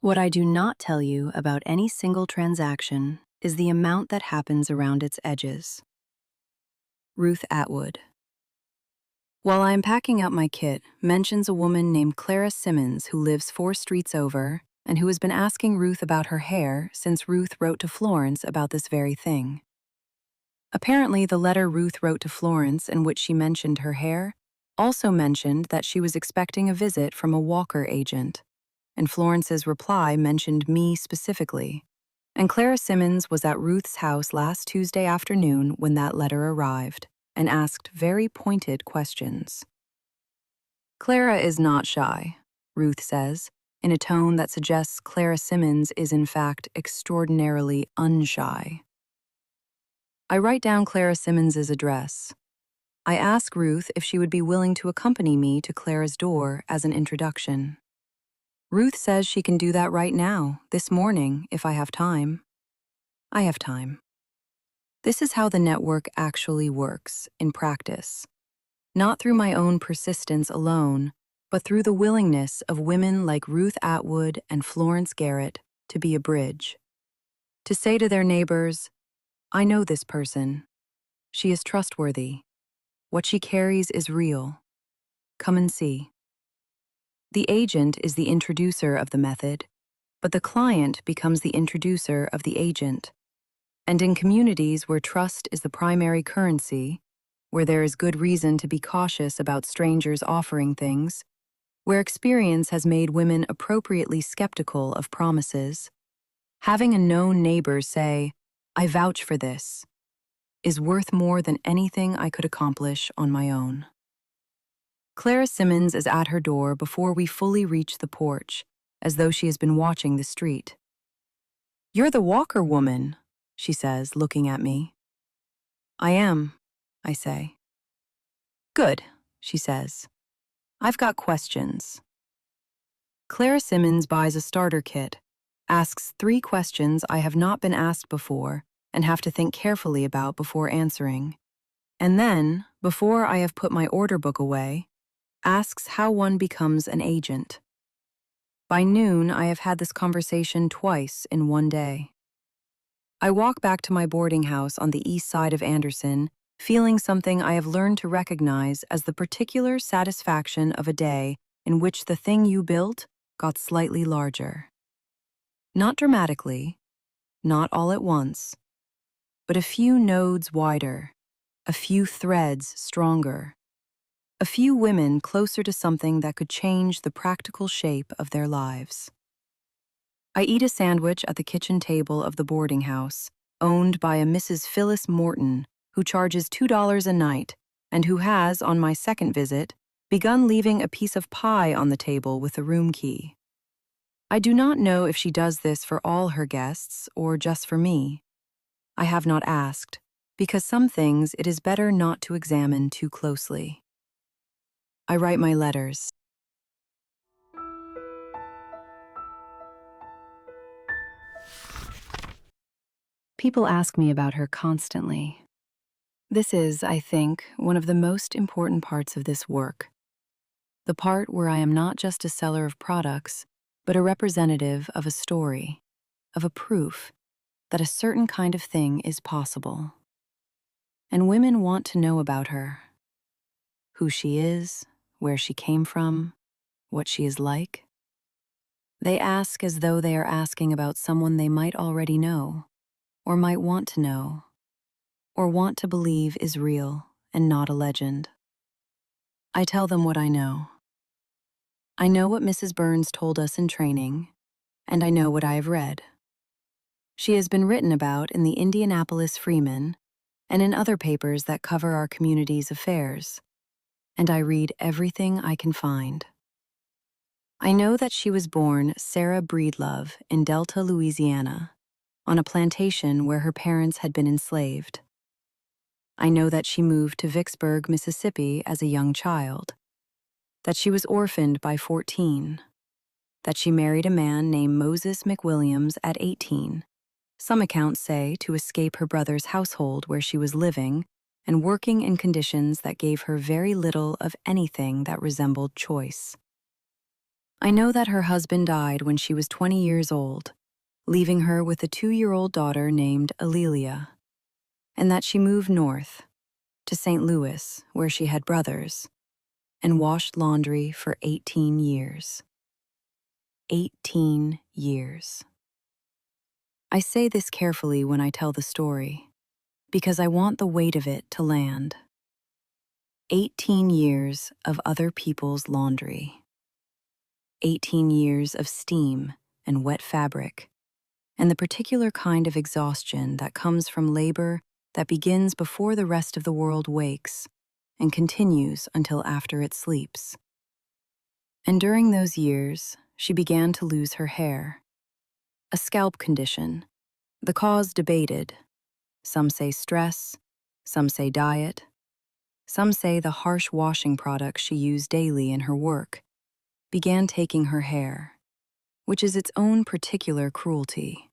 What I do not tell you about any single transaction is the amount that happens around its edges. Ruth Atwood. While I am packing up my kit, mentions a woman named Clara Simmons who lives 4 streets over and who has been asking Ruth about her hair since Ruth wrote to Florence about this very thing. Apparently, the letter Ruth wrote to Florence in which she mentioned her hair also mentioned that she was expecting a visit from a Walker agent, and Florence's reply mentioned me specifically. And Clara Simmons was at Ruth's house last Tuesday afternoon when that letter arrived and asked very pointed questions. Clara is not shy, Ruth says, in a tone that suggests Clara Simmons is in fact extraordinarily unshy. I write down Clara Simmons's address. I ask Ruth if she would be willing to accompany me to Clara's door as an introduction. Ruth says she can do that right now, this morning, if I have time. I have time. This is how the network actually works, in practice. Not through my own persistence alone, but through the willingness of women like Ruth Atwood and Florence Garrett to be a bridge. To say to their neighbors, I know this person. She is trustworthy. What she carries is real. Come and see. The agent is the introducer of the method, but the client becomes the introducer of the agent. And in communities where trust is the primary currency, where there is good reason to be cautious about strangers offering things, where experience has made women appropriately skeptical of promises, having a known neighbor say, I vouch for this, is worth more than anything I could accomplish on my own. Clara Simmons is at her door before we fully reach the porch, as though she has been watching the street. You're the Walker woman, she says, looking at me. I am, I say. Good, she says. I've got questions. Clara Simmons buys a starter kit, asks 3 questions I have not been asked before and have to think carefully about before answering. And then, before I have put my order book away, asks how one becomes an agent. By noon, I have had this conversation twice in one day. I walk back to my boarding house on the east side of Anderson, feeling something I have learned to recognize as the particular satisfaction of a day in which the thing you built got slightly larger. Not dramatically, not all at once, but a few nodes wider, a few threads stronger, a few women closer to something that could change the practical shape of their lives. I eat a sandwich at the kitchen table of the boarding house, owned by a Mrs. Phyllis Morton, who charges $2 a night and who has, on my second visit, begun leaving a piece of pie on the table with the room key. I do not know if she does this for all her guests or just for me. I have not asked, because some things it is better not to examine too closely. I write my letters. People ask me about her constantly. This is, I think, one of the most important parts of this work. The part where I am not just a seller of products, but a representative of a story, of a proof that a certain kind of thing is possible. And women want to know about her. Who she is, where she came from, what she is like. They ask as though they are asking about someone they might already know, or might want to know, or want to believe is real and not a legend. I tell them what I know. I know what Mrs. Burns told us in training, and I know what I have read. She has been written about in the Indianapolis Freeman and in other papers that cover our community's affairs, and I read everything I can find. I know that she was born Sarah Breedlove in Delta, Louisiana, on a plantation where her parents had been enslaved. I know that she moved to Vicksburg, Mississippi as a young child, that she was orphaned by 14, that she married a man named Moses McWilliams at 18, some accounts say to escape her brother's household where she was living and working in conditions that gave her very little of anything that resembled choice. I know that her husband died when she was 20 years old, leaving her with a 2-year-old daughter named Alelia, and that she moved north to St. Louis, where she had brothers, and washed laundry for 18 years. 18 years. I say this carefully when I tell the story, because I want the weight of it to land. 18 years of other people's laundry. 18 years of steam and wet fabric, and the particular kind of exhaustion that comes from labor that begins before the rest of the world wakes and continues until after it sleeps. And during those years, she began to lose her hair. A scalp condition, the cause debated. Some say stress, some say diet, some say the harsh washing products she used daily in her work began taking her hair, which is its own particular cruelty.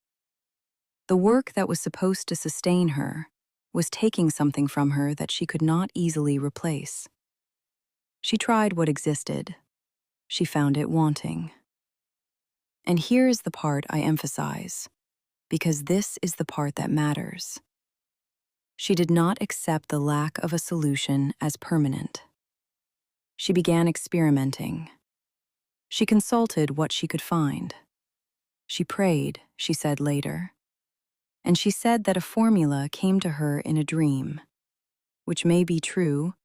The work that was supposed to sustain her was taking something from her that she could not easily replace. She tried what existed. She found it wanting. And here is the part I emphasize, because this is the part that matters. She did not accept the lack of a solution as permanent. She began experimenting. She consulted what she could find. She prayed, she said later. And she said that a formula came to her in a dream, which may be true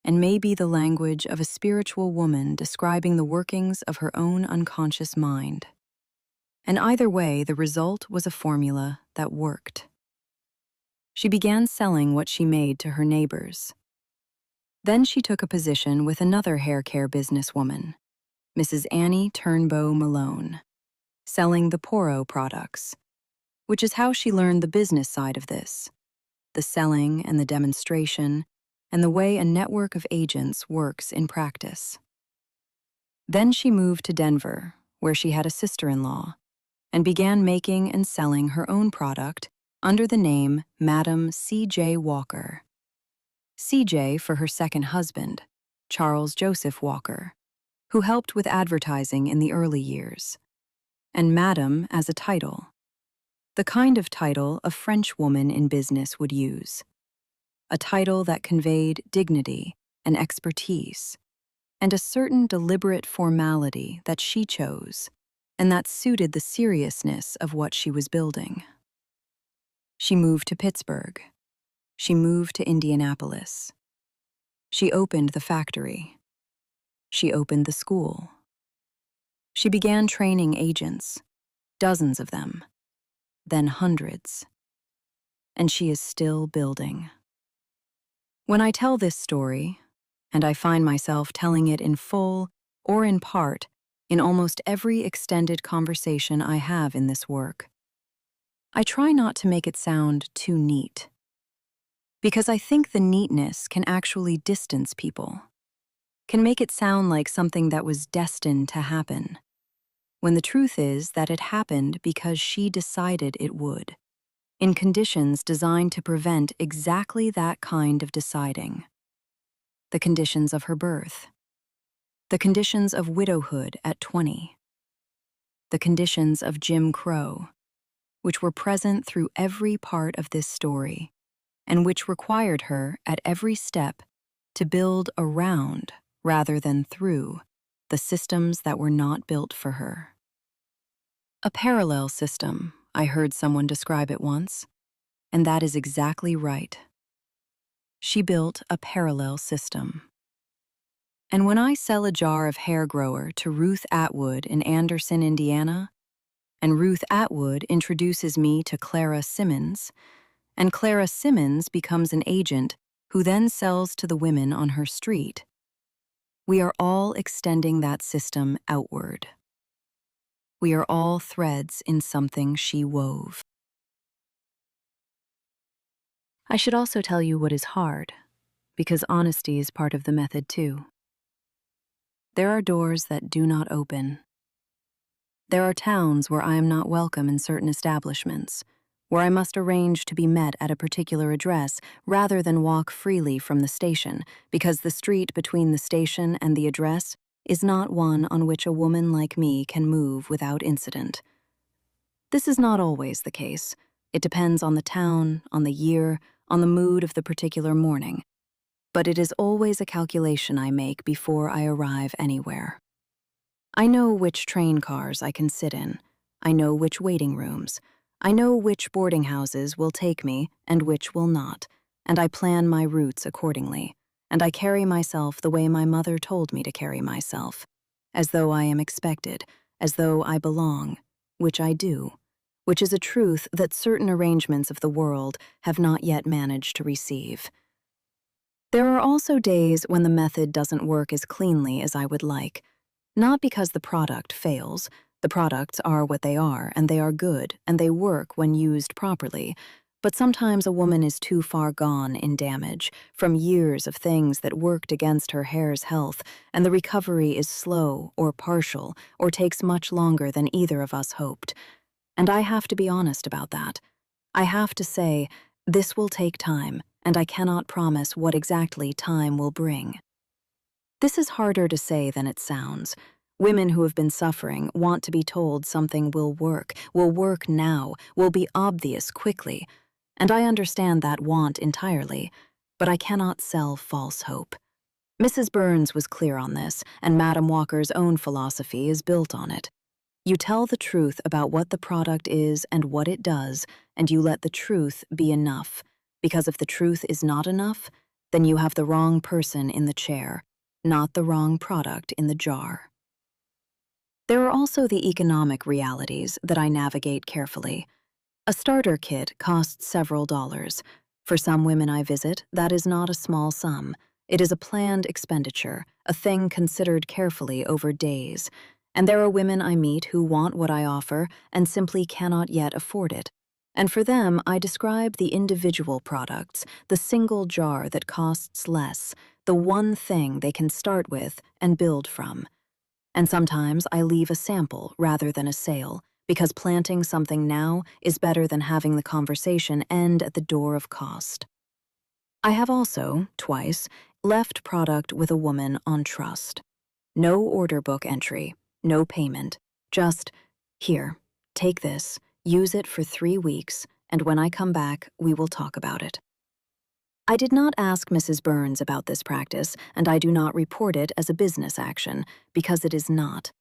and may be the language of a spiritual woman describing the workings of her own unconscious mind. And either way, the result was a formula that worked. She began selling what she made to her neighbors. Then she took a position with another hair care businesswoman, Mrs. Annie Turnbow Malone, selling the Poro products, which is how she learned the business side of this, the selling and the demonstration, and the way a network of agents works in practice. Then she moved to Denver, where she had a sister-in-law, and began making and selling her own product under the name Madam C.J. Walker. C.J. for her second husband, Charles Joseph Walker, who helped with advertising in the early years, and Madam as a title, the kind of title a French woman in business would use, a title that conveyed dignity and expertise, and a certain deliberate formality that she chose and that suited the seriousness of what she was building. She moved to Pittsburgh. She moved to Indianapolis. She opened the factory. She opened the school. She began training agents, dozens of them, then hundreds. And she is still building. When I tell this story, and I find myself telling it in full or in part in almost every extended conversation I have in this work, I try not to make it sound too neat, because I think the neatness can actually distance people, can make it sound like something that was destined to happen, when the truth is that it happened because she decided it would, in conditions designed to prevent exactly that kind of deciding. The conditions of her birth. The conditions of widowhood at 20. The conditions of Jim Crow, which were present through every part of this story, and which required her, at every step, to build around, rather than through, the systems that were not built for her. A parallel system, I heard someone describe it once, and that is exactly right. She built a parallel system. And when I sell a jar of hair grower to Ruth Atwood in Anderson, Indiana, and Ruth Atwood introduces me to Clara Simmons, and Clara Simmons becomes an agent who then sells to the women on her street, we are all extending that system outward. We are all threads in something she wove. I should also tell you what is hard, because honesty is part of the method too. There are doors that do not open. There are towns where I am not welcome in certain establishments, where I must arrange to be met at a particular address rather than walk freely from the station, because the street between the station and the address is not one on which a woman like me can move without incident. This is not always the case. It depends on the town, on the year, on the mood of the particular morning. But it is always a calculation I make before I arrive anywhere. I know which train cars I can sit in. I know which waiting rooms. I know which boarding houses will take me and which will not, and I plan my routes accordingly. And I carry myself the way my mother told me to carry myself, as though I am expected, as though I belong, which I do, which is a truth that certain arrangements of the world have not yet managed to receive. There are also days when the method doesn't work as cleanly as I would like, not because the product fails. The products are what they are, and they are good, and they work when used properly. But sometimes a woman is too far gone in damage, from years of things that worked against her hair's health, and the recovery is slow or partial or takes much longer than either of us hoped. And I have to be honest about that. I have to say, this will take time, and I cannot promise what exactly time will bring. This is harder to say than it sounds. Women who have been suffering want to be told something will work now, will be obvious quickly. And I understand that want entirely, but I cannot sell false hope. Mrs. Burns was clear on this, and Madam Walker's own philosophy is built on it. You tell the truth about what the product is and what it does, and you let the truth be enough. Because if the truth is not enough, then you have the wrong person in the chair, not the wrong product in the jar. There are also the economic realities that I navigate carefully. A starter kit costs several dollars. For some women I visit, that is not a small sum. It is a planned expenditure, a thing considered carefully over days. And there are women I meet who want what I offer and simply cannot yet afford it. And for them, I describe the individual products, the single jar that costs less, the one thing they can start with and build from. And sometimes I leave a sample rather than a sale, because planting something now is better than having the conversation end at the door of cost. I have also, twice, left product with a woman on trust. No order book entry, no payment, just, here, take this, use it for 3 weeks, and when I come back, we will talk about it. I did not ask Mrs. Burns about this practice, and I do not report it as a business action, because it is not.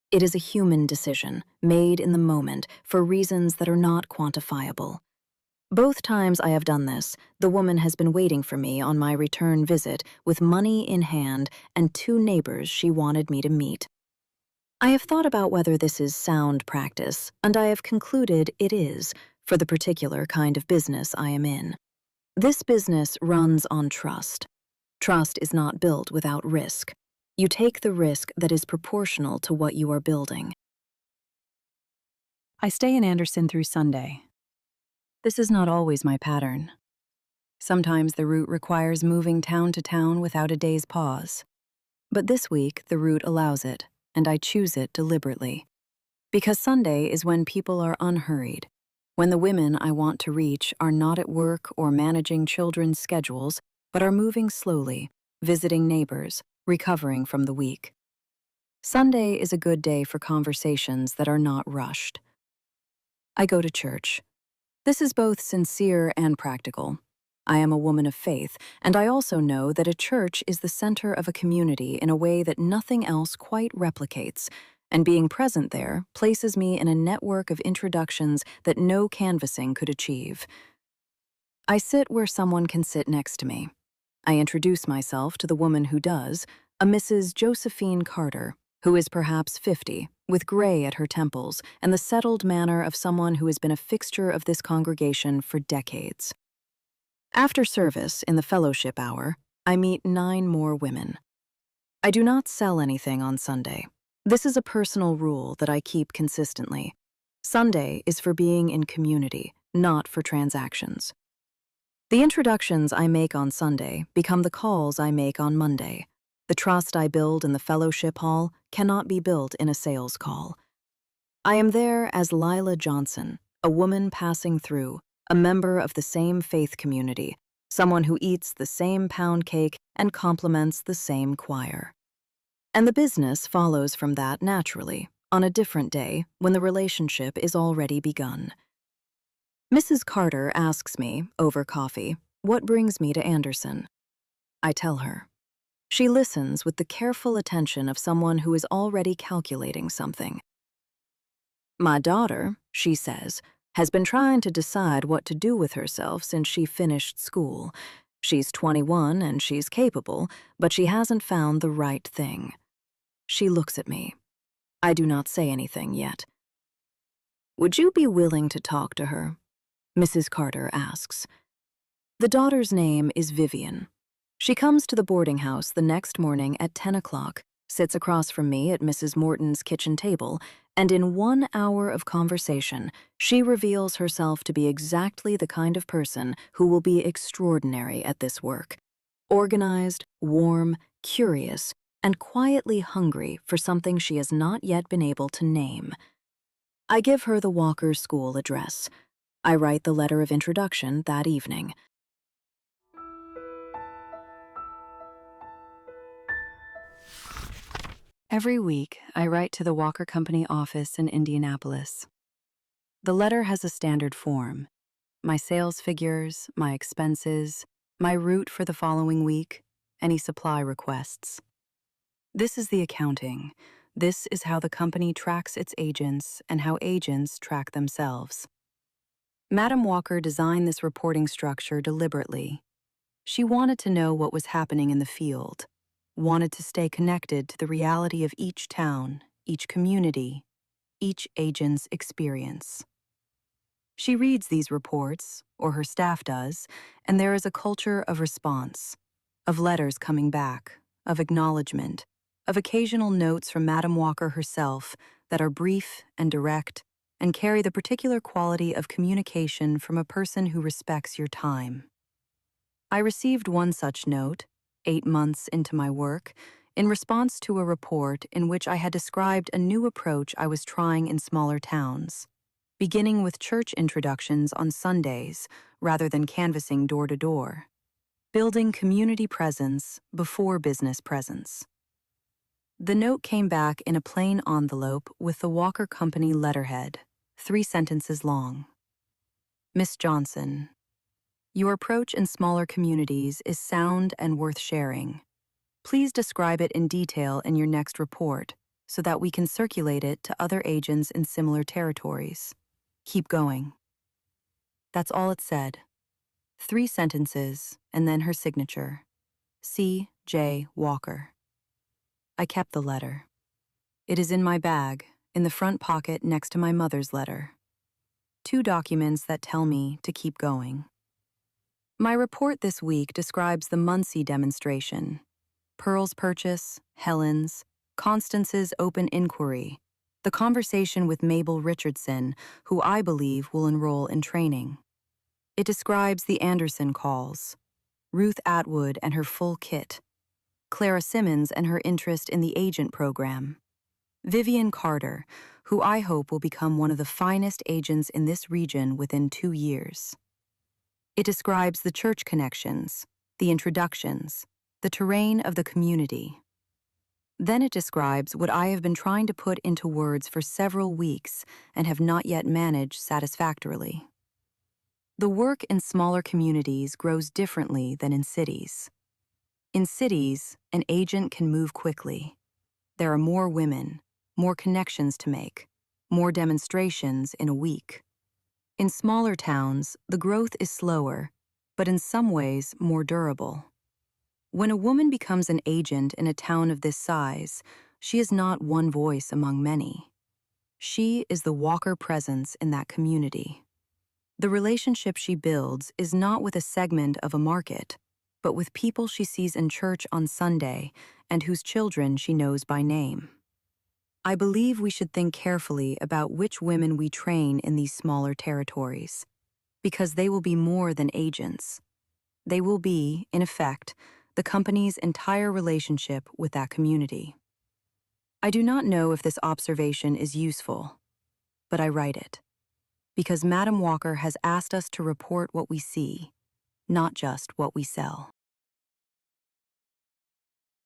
It is a human decision, made in the moment, for reasons that are not quantifiable. Both times I have done this, the woman has been waiting for me on my return visit with money in hand and two neighbors she wanted me to meet. I have thought about whether this is sound practice, and I have concluded it is, for the particular kind of business I am in. This business runs on trust. Trust is not built without risk. You take the risk that is proportional to what you are building. I stay in Anderson through Sunday. This is not always my pattern. Sometimes the route requires moving town to town without a day's pause. But this week, the route allows it, and I choose it deliberately. Because Sunday is when people are unhurried, when the women I want to reach are not at work or managing children's schedules, but are moving slowly, visiting neighbors, recovering from the week. Sunday is a good day for conversations that are not rushed. I go to church. This is both sincere and practical. I am a woman of faith, and I also know that a church is the center of a community in a way that nothing else quite replicates, and being present there places me in a network of introductions that no canvassing could achieve. I sit where someone can sit next to me. I introduce myself to the woman who does, a Mrs. Josephine Carter, who is perhaps 50, with gray at her temples and the settled manner of someone who has been a fixture of this congregation for decades. After service, in the fellowship hour, I meet 9 more women. I do not sell anything on Sunday. This is a personal rule that I keep consistently. Sunday is for being in community, not for transactions. The introductions I make on Sunday become the calls I make on Monday. The trust I build in the fellowship hall cannot be built in a sales call. I am there as Lila Johnson, a woman passing through, a member of the same faith community, someone who eats the same pound cake and compliments the same choir. And the business follows from that naturally, on a different day when the relationship is already begun. Mrs. Carter asks me, over coffee, what brings me to Anderson. I tell her. She listens with the careful attention of someone who is already calculating something. My daughter, she says, has been trying to decide what to do with herself since she finished school. She's 21 and she's capable, but she hasn't found the right thing. She looks at me. I do not say anything yet. Would you be willing to talk to her? Mrs. Carter asks. The daughter's name is Vivian. She comes to the boarding house the next morning at 10 o'clock, sits across from me at Mrs. Morton's kitchen table, and in 1 hour of conversation, she reveals herself to be exactly the kind of person who will be extraordinary at this work. Organized, warm, curious, and quietly hungry for something she has not yet been able to name. I give her the Walker School address. I write the letter of introduction that evening. Every week, I write to the Walker Company office in Indianapolis. The letter has a standard form: my sales figures, my expenses, my route for the following week, any supply requests. This is the accounting. This is how the company tracks its agents and how agents track themselves. Madam Walker designed this reporting structure deliberately. She wanted to know what was happening in the field, wanted to stay connected to the reality of each town, each community, each agent's experience. She reads these reports, or her staff does, and there is a culture of response, of letters coming back, of acknowledgement, of occasional notes from Madam Walker herself that are brief and direct and carry the particular quality of communication from a person who respects your time. I received one such note, 8 months into my work, in response to a report in which I had described a new approach I was trying in smaller towns, beginning with church introductions on Sundays rather than canvassing door to door, building community presence before business presence. The note came back in a plain envelope with the Walker Company letterhead, 3 sentences long. Miss Johnson, your approach in smaller communities is sound and worth sharing. Please describe it in detail in your next report so that we can circulate it to other agents in similar territories. Keep going. That's all it said. 3 sentences, and then her signature. C.J. Walker. I kept the letter. It is in my bag, in the front pocket next to my mother's letter. 2 documents that tell me to keep going. My report this week describes the Muncie demonstration, Pearl's purchase, Helen's, Constance's open inquiry, the conversation with Mabel Richardson, who I believe will enroll in training. It describes the Anderson calls, Ruth Atwood and her full kit, Clara Simmons and her interest in the agent program, Vivian Carter, who I hope will become one of the finest agents in this region within 2 years. It describes the church connections, the introductions, the terrain of the community. Then it describes what I have been trying to put into words for several weeks and have not yet managed satisfactorily. The work in smaller communities grows differently than in cities. In cities, an agent can move quickly. There are more women, more connections to make, more demonstrations in a week. In smaller towns, the growth is slower, but in some ways more durable. When a woman becomes an agent in a town of this size, she is not one voice among many. She is the Walker presence in that community. The relationship she builds is not with a segment of a market, but with people she sees in church on Sunday and whose children she knows by name. I believe we should think carefully about which women we train in these smaller territories, because they will be more than agents. They will be, in effect, the company's entire relationship with that community. I do not know if this observation is useful, but I write it, because Madam Walker has asked us to report what we see, not just what we sell.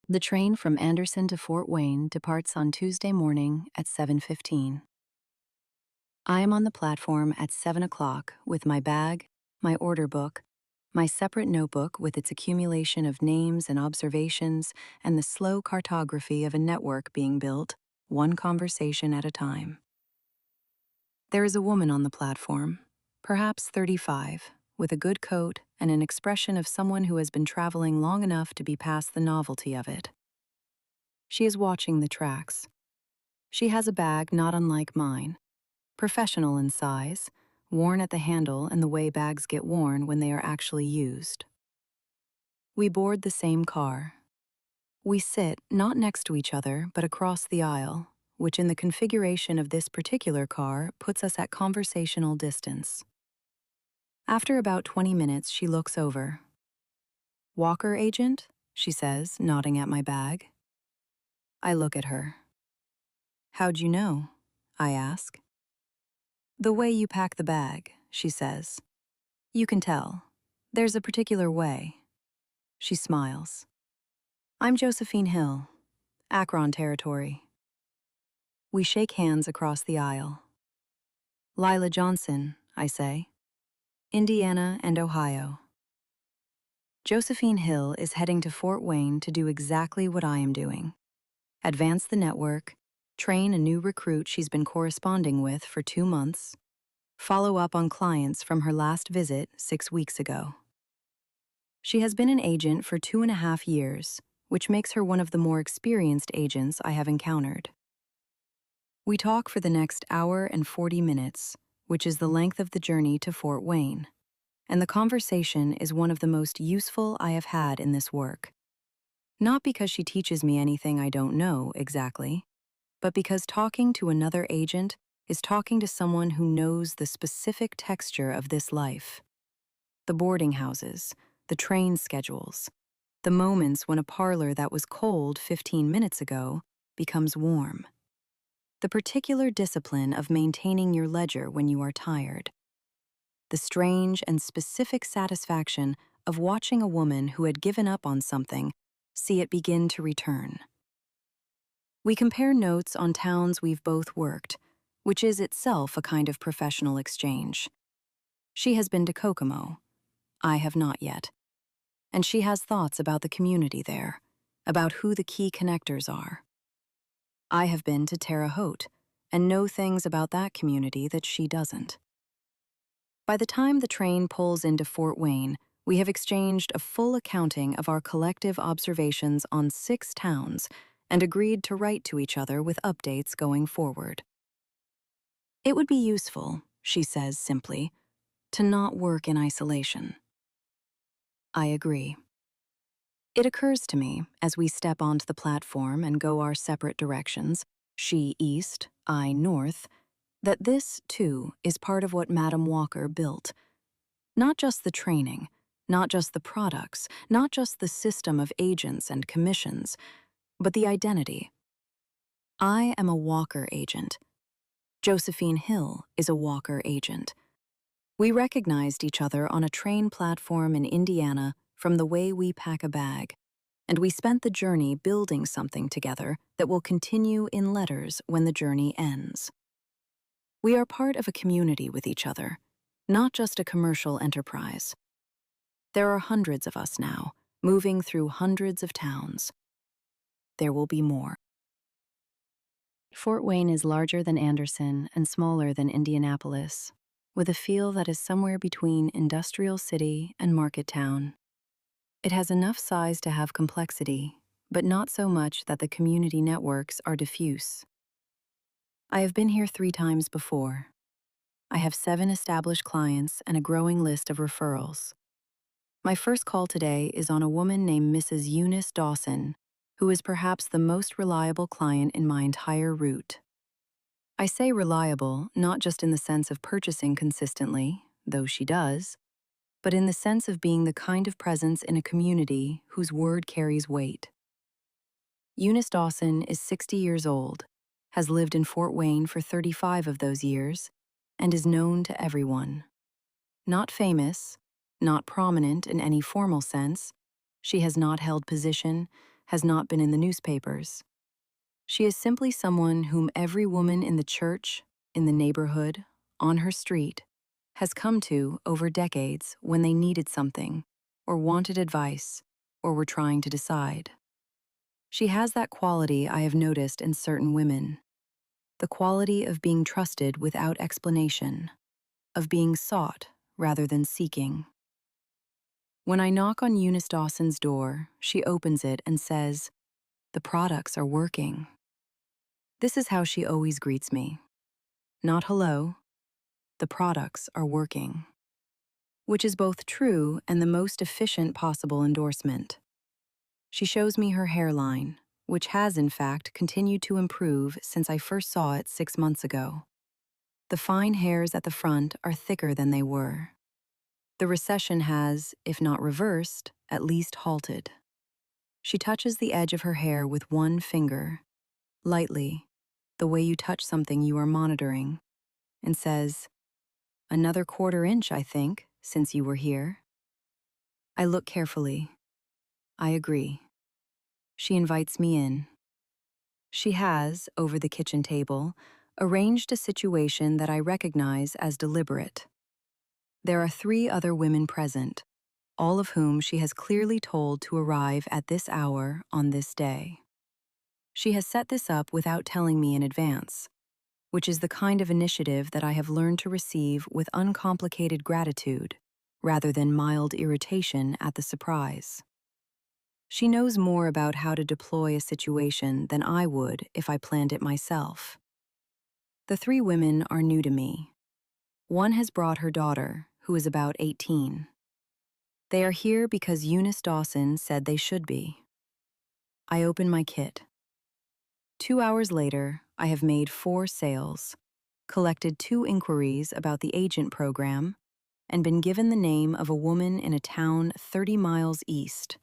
The train from Anderson to Fort Wayne departs on Tuesday morning at 7:15. I am on the platform at 7 o'clock with my bag, my order book, my separate notebook with its accumulation of names and observations, and the slow cartography of a network being built, one conversation at a time. There is a woman on the platform, perhaps 35, with a good coat and an expression of someone who has been traveling long enough to be past the novelty of it. She is watching the tracks. She has a bag not unlike mine, professional in size, worn at the handle and the way bags get worn when they are actually used. We board the same car. We sit not next to each other but across the aisle, which in the configuration of this particular car puts us at conversational distance. After about 20 minutes, she looks over. "Walker agent?" she says, nodding at my bag. I look at her. "How'd you know?" I ask. "The way you pack the bag," she says. "You can tell. There's a particular way." She smiles. "I'm Josephine Hill, Akron Territory." We shake hands across the aisle. "Lila Johnson," I say. "Indiana and Ohio." Josephine Hill is heading to Fort Wayne to do exactly what I am doing. Advance the network, train a new recruit she's been corresponding with for 2 months, follow up on clients from her last visit 6 weeks ago. She has been an agent for 2.5 years, which makes her one of the more experienced agents I have encountered. We talk for the next hour and 40 minutes, which is the length of the journey to Fort Wayne, and the conversation is one of the most useful I have had in this work. Not because she teaches me anything I don't know exactly, but because talking to another agent is talking to someone who knows the specific texture of this life. The boarding houses, the train schedules, the moments when a parlor that was cold 15 minutes ago becomes warm. The particular discipline of maintaining your ledger when you are tired. The strange and specific satisfaction of watching a woman who had given up on something see it begin to return. We compare notes on towns we've both worked, which is itself a kind of professional exchange. She has been to Kokomo. I have not yet. And she has thoughts about the community there, about who the key connectors are. I have been to Terre Haute and know things about that community that she doesn't. By the time the train pulls into Fort Wayne, we have exchanged a full accounting of our collective observations on 6 towns and agreed to write to each other with updates going forward. It would be useful, she says simply, to not work in isolation. I agree. It occurs to me, as we step onto the platform and go our separate directions, she east, I north, that this, too, is part of what Madam Walker built. Not just the training, not just the products, not just the system of agents and commissions, but the identity. I am a Walker agent. Josephine Hill is a Walker agent. We recognized each other on a train platform in Indiana from the way we pack a bag, and we spent the journey building something together that will continue in letters when the journey ends. We are part of a community with each other, not just a commercial enterprise. There are hundreds of us now, moving through hundreds of towns. There will be more. Fort Wayne is larger than Anderson and smaller than Indianapolis, with a feel that is somewhere between industrial city and market town. It has enough size to have complexity, but not so much that the community networks are diffuse. I have been here 3 times before. I have 7 established clients and a growing list of referrals. My first call today is on a woman named Mrs. Eunice Dawson, who is perhaps the most reliable client in my entire route. I say reliable not just in the sense of purchasing consistently, though she does, but in the sense of being the kind of presence in a community whose word carries weight. Eunice Dawson is 60 years old, has lived in Fort Wayne for 35 of those years, and is known to everyone. Not famous, not prominent in any formal sense, she has not held position, has not been in the newspapers. She is simply someone whom every woman in the church, in the neighborhood, on her street, has come to over decades when they needed something, or wanted advice, or were trying to decide. She has that quality I have noticed in certain women, the quality of being trusted without explanation, of being sought rather than seeking. When I knock on Eunice Dawson's door, she opens it and says, "The products are working." This is how she always greets me. Not hello, "The products are working." Which is both true and the most efficient possible endorsement. She shows me her hairline, which has in fact continued to improve since I first saw it 6 months ago. The fine hairs at the front are thicker than they were. The recession has, if not reversed, at least halted. She touches the edge of her hair with one finger, lightly, the way you touch something you are monitoring, and says, "Another 1/4 inch, I think, since you were here." I look carefully. I agree. She invites me in. She has, over the kitchen table, arranged a situation that I recognize as deliberate. There are 3 other women present, all of whom she has clearly told to arrive at this hour on this day. She has set this up without telling me in advance, which is the kind of initiative that I have learned to receive with uncomplicated gratitude, rather than mild irritation at the surprise. She knows more about how to deploy a situation than I would if I planned it myself. The 3 women are new to me. One has brought her daughter, who is about 18. They are here because Eunice Dawson said they should be. I open my kit. 2 hours later, I have made 4 sales, collected 2 inquiries about the agent program, and been given the name of a woman in a town 30 miles east.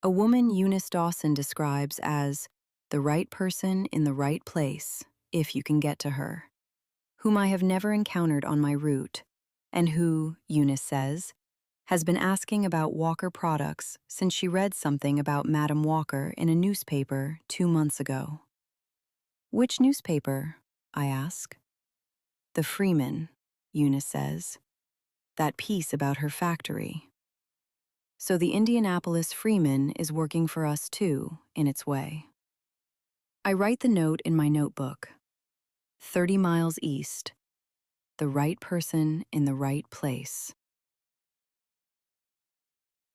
A woman Eunice Dawson describes as the right person in the right place, if you can get to her, whom I have never encountered on my route, and who, Eunice says, has been asking about Walker products since she read something about Madam Walker in a newspaper 2 months ago. Which newspaper? I ask. The Freeman, Eunice says. That piece about her factory. So the Indianapolis Freeman is working for us too, in its way. I write the note in my notebook. 30 miles east. the right person in the right place.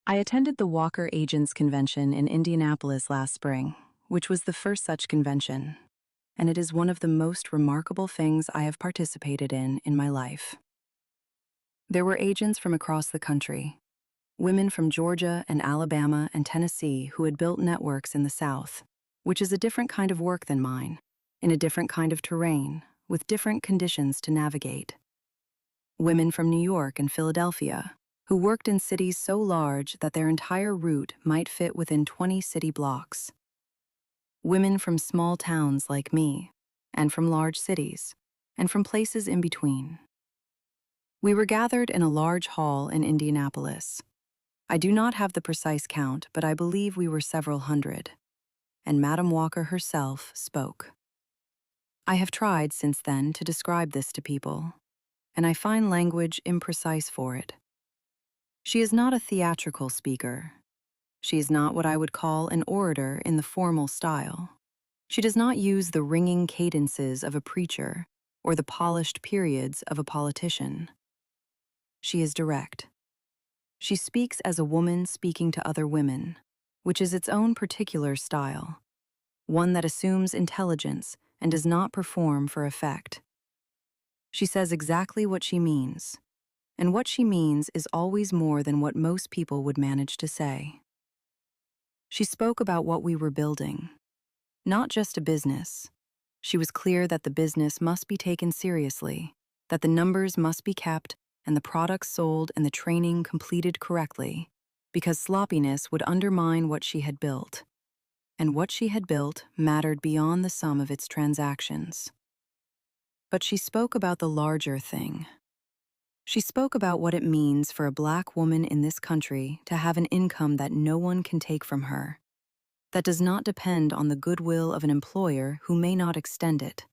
I attended the Walker Agents Convention in Indianapolis last spring, which was the first such convention, and it is one of the most remarkable things I have participated in my life. There were agents from across the country, women from Georgia and Alabama and Tennessee who had built networks in the South, which is a different kind of work than mine, in a different kind of terrain, with different conditions to navigate. Women from New York and Philadelphia, who worked in cities so large that their entire route might fit within 20 city blocks. Women from small towns like me, and from large cities, and from places in between. We were gathered in a large hall in Indianapolis. I do not have the precise count, but I believe we were several hundred, and Madam Walker herself spoke. I have tried since then to describe this to people, and I find language imprecise for it. She is not a theatrical speaker. She is not what I would call an orator in the formal style. She does not use the ringing cadences of a preacher or the polished periods of a politician. She is direct. She speaks as a woman speaking to other women, which is its own particular style, one that assumes intelligence and does not perform for effect. She says exactly what she means, and what she means is always more than what most people would manage to say. She spoke about what we were building, not just a business. She was clear that the business must be taken seriously, that the numbers must be kept and the products sold and the training completed correctly, because sloppiness would undermine what she had built. And what she had built mattered beyond the sum of its transactions. But she spoke about the larger thing. She spoke about what it means for a Black woman in this country to have an income that no one can take from her, that does not depend on the goodwill of an employer who may not extend it,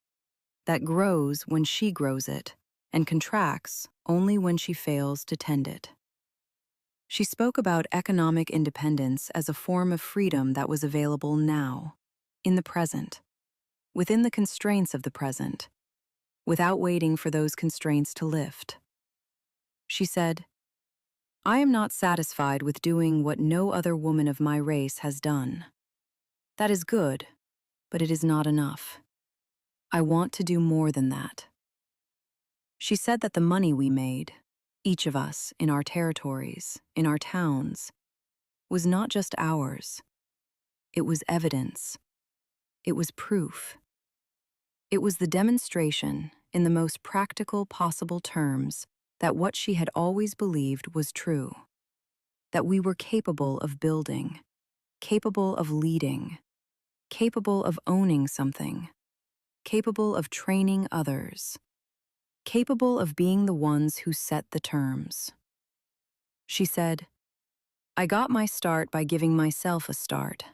that grows when she grows it, and contracts only when she fails to tend it. She spoke about economic independence as a form of freedom that was available now, in the present, within the constraints of the present, without waiting for those constraints to lift. She said, "I am not satisfied with doing what no other woman of my race has done. That is good, but it is not enough. I want to do more than that." She said that the money we made, each of us in our territories, in our towns, was not just ours. It was evidence. It was proof. It was the demonstration, in the most practical possible terms, that what she had always believed was true, that we were capable of building, capable of leading, capable of owning something, capable of training others, capable of being the ones who set the terms. She said, "I got my start by giving myself a start."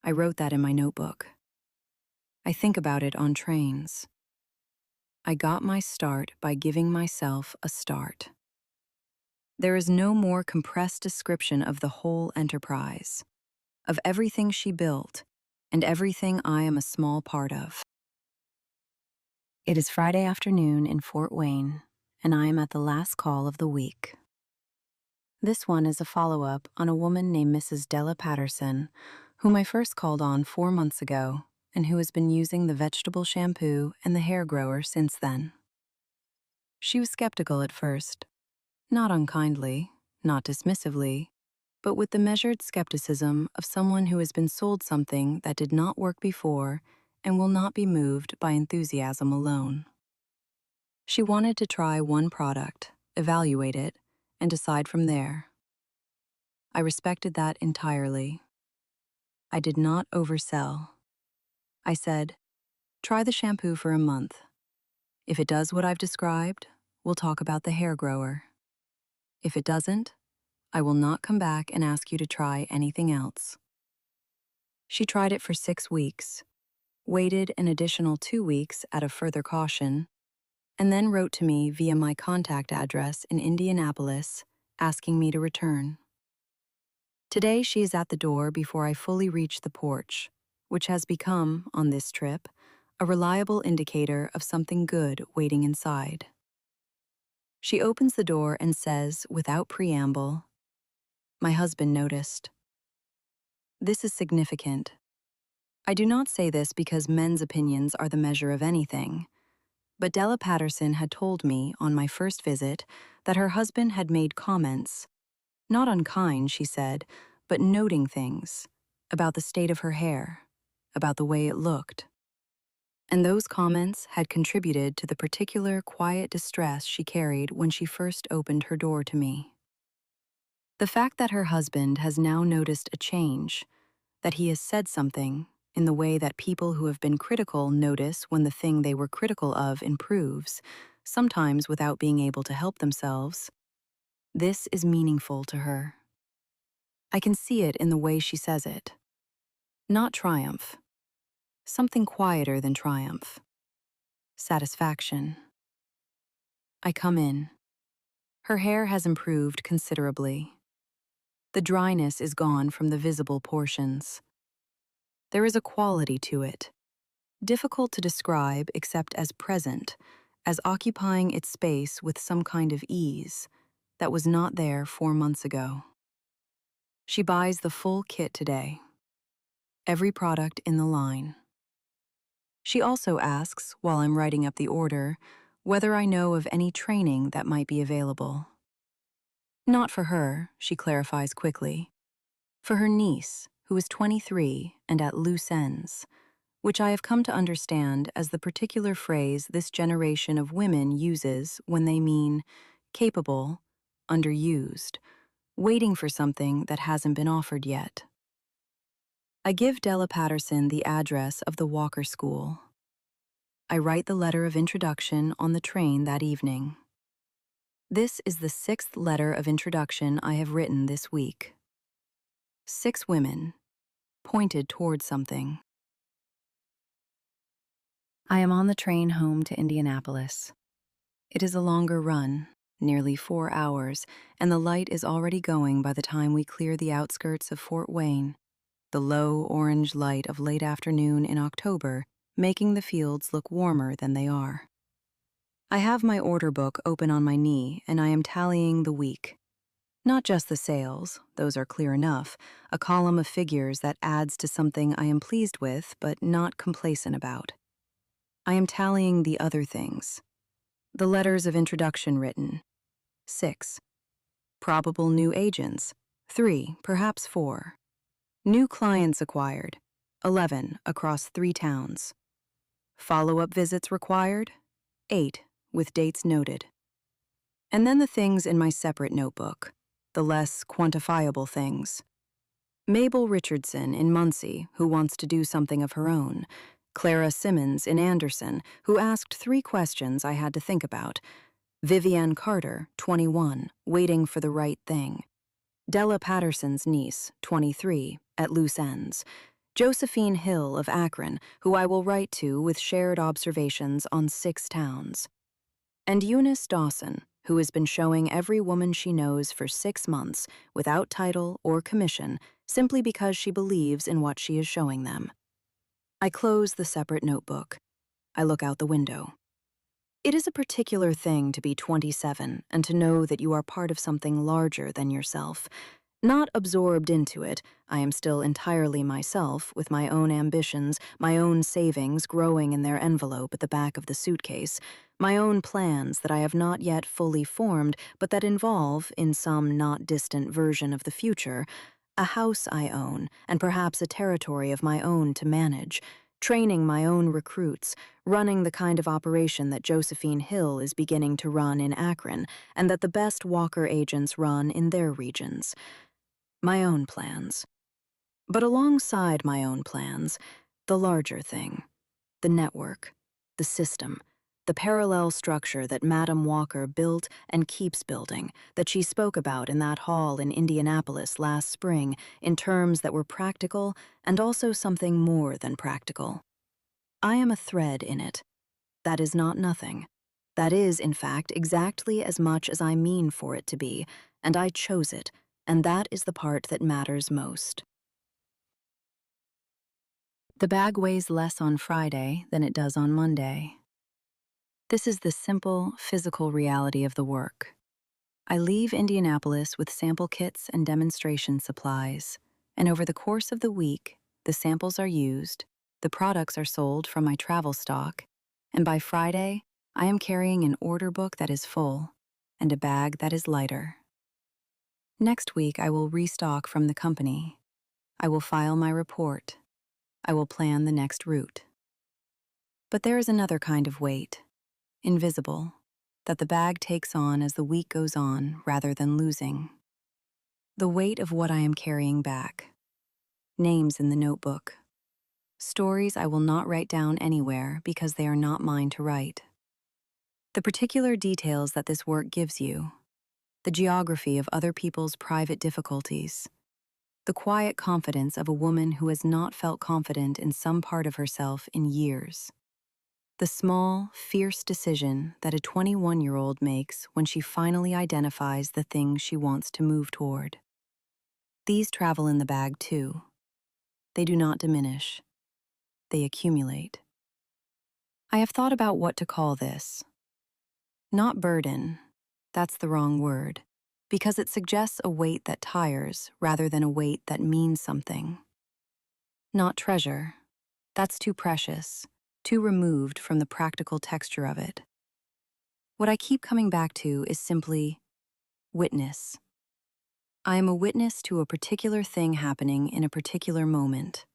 I wrote that in my notebook. I think about it on trains. I got my start by giving myself a start. There is no more compressed description of the whole enterprise, of everything she built, and everything I am a small part of. It is Friday afternoon in Fort Wayne, and I am at the last call of the week. This one is a follow-up on a woman named Mrs. Della Patterson, whom I first called on 4 months ago, and who has been using the vegetable shampoo and the hair grower since then. She was skeptical at first, not unkindly, not dismissively, but with the measured skepticism of someone who has been sold something that did not work before and will not be moved by enthusiasm alone. She wanted to try one product, evaluate it, and decide from there. I respected that entirely. I did not oversell. I said, "Try the shampoo for a month. If it does what I've described, we'll talk about the hair grower. If it doesn't, I will not come back and ask you to try anything else." She tried it for 6 weeks, waited an additional 2 weeks out of further caution, and then wrote to me via my contact address in Indianapolis, asking me to return. Today she is at the door before I fully reach the porch, which has become, on this trip, a reliable indicator of something good waiting inside. She opens the door and says, without preamble, "My husband noticed." This is significant. I do not say this because men's opinions are the measure of anything, but Della Patterson had told me on my first visit that her husband had made comments, not unkind, she said, but noting things, about the state of her hair, about the way it looked. And those comments had contributed to the particular quiet distress she carried when she first opened her door to me. The fact that her husband has now noticed a change, that he has said something in the way that people who have been critical notice when the thing they were critical of improves, sometimes without being able to help themselves, this is meaningful to her. I can see it in the way she says it. Not triumph. Something quieter than triumph. Satisfaction. I come in. Her hair has improved considerably. The dryness is gone from the visible portions. There is a quality to it, difficult to describe except as present, as occupying its space with some kind of ease that was not there 4 months ago. She buys the full kit today, every product in the line. She also asks, while I'm writing up the order, whether I know of any training that might be available. Not for her, she clarifies quickly. For her niece, who is 23 and at loose ends, which I have come to understand as the particular phrase this generation of women uses when they mean capable, underused, waiting for something that hasn't been offered yet. I give Della Patterson the address of the Walker School. I write the letter of introduction on the train that evening. This is the 6th letter of introduction I have written this week. 6 women, pointed toward something. I am on the train home to Indianapolis. It is a longer run, nearly 4 hours, and the light is already going by the time we clear the outskirts of Fort Wayne, the low orange light of late afternoon in October making the fields look warmer than they are. I have my order book open on my knee, and I am tallying the week. Not just the sales, those are clear enough, a column of figures that adds to something I am pleased with but not complacent about. I am tallying the other things. The letters of introduction written, 6. Probable new agents, 3, perhaps 4. New clients acquired, 11 across 3 towns. Follow-up visits required, 8, with dates noted. And then the things in my separate notebook, the less quantifiable things. Mabel Richardson in Muncie, who wants to do something of her own. Clara Simmons in Anderson, who asked 3 questions I had to think about. Vivienne Carter, 21, waiting for the right thing. Della Patterson's niece, 23, at loose ends. Josephine Hill of Akron, who I will write to with shared observations on 6 towns. And Eunice Dawson, who has been showing every woman she knows for 6 months without title or commission, simply because she believes in what she is showing them. I close the separate notebook. I look out the window. It is a particular thing to be 27 and to know that you are part of something larger than yourself. Not absorbed into it, I am still entirely myself, with my own ambitions, my own savings growing in their envelope at the back of the suitcase, my own plans that I have not yet fully formed, but that involve, in some not distant version of the future, a house I own, and perhaps a territory of my own to manage, training my own recruits, running the kind of operation that Josephine Hill is beginning to run in Akron, and that the best Walker agents run in their regions. My own plans. But alongside my own plans, the larger thing, the network, the system, the parallel structure that Madam Walker built and keeps building, that she spoke about in that hall in Indianapolis last spring in terms that were practical and also something more than practical. I am a thread in it. That is not nothing. That is, in fact, exactly as much as I mean for it to be, and I chose it, and that is the part that matters most. The bag weighs less on Friday than it does on Monday. This is the simple, physical reality of the work. I leave Indianapolis with sample kits and demonstration supplies, and over the course of the week, the samples are used, the products are sold from my travel stock, and by Friday, I am carrying an order book that is full and a bag that is lighter. Next week, I will restock from the company. I will file my report. I will plan the next route. But there is another kind of weight, invisible, that the bag takes on as the week goes on rather than losing. The weight of what I am carrying back. Names in the notebook. Stories I will not write down anywhere because they are not mine to write. The particular details that this work gives you. The geography of other people's private difficulties. The quiet confidence of a woman who has not felt confident in some part of herself in years. The small, fierce decision that a 21-year-old makes when she finally identifies the thing she wants to move toward. These travel in the bag too. They do not diminish. They accumulate. I have thought about what to call this. Not burden, that's the wrong word, because it suggests a weight that tires rather than a weight that means something. Not treasure, that's too precious, too removed from the practical texture of it. What I keep coming back to is simply witness. I am a witness to a particular thing happening in a particular moment.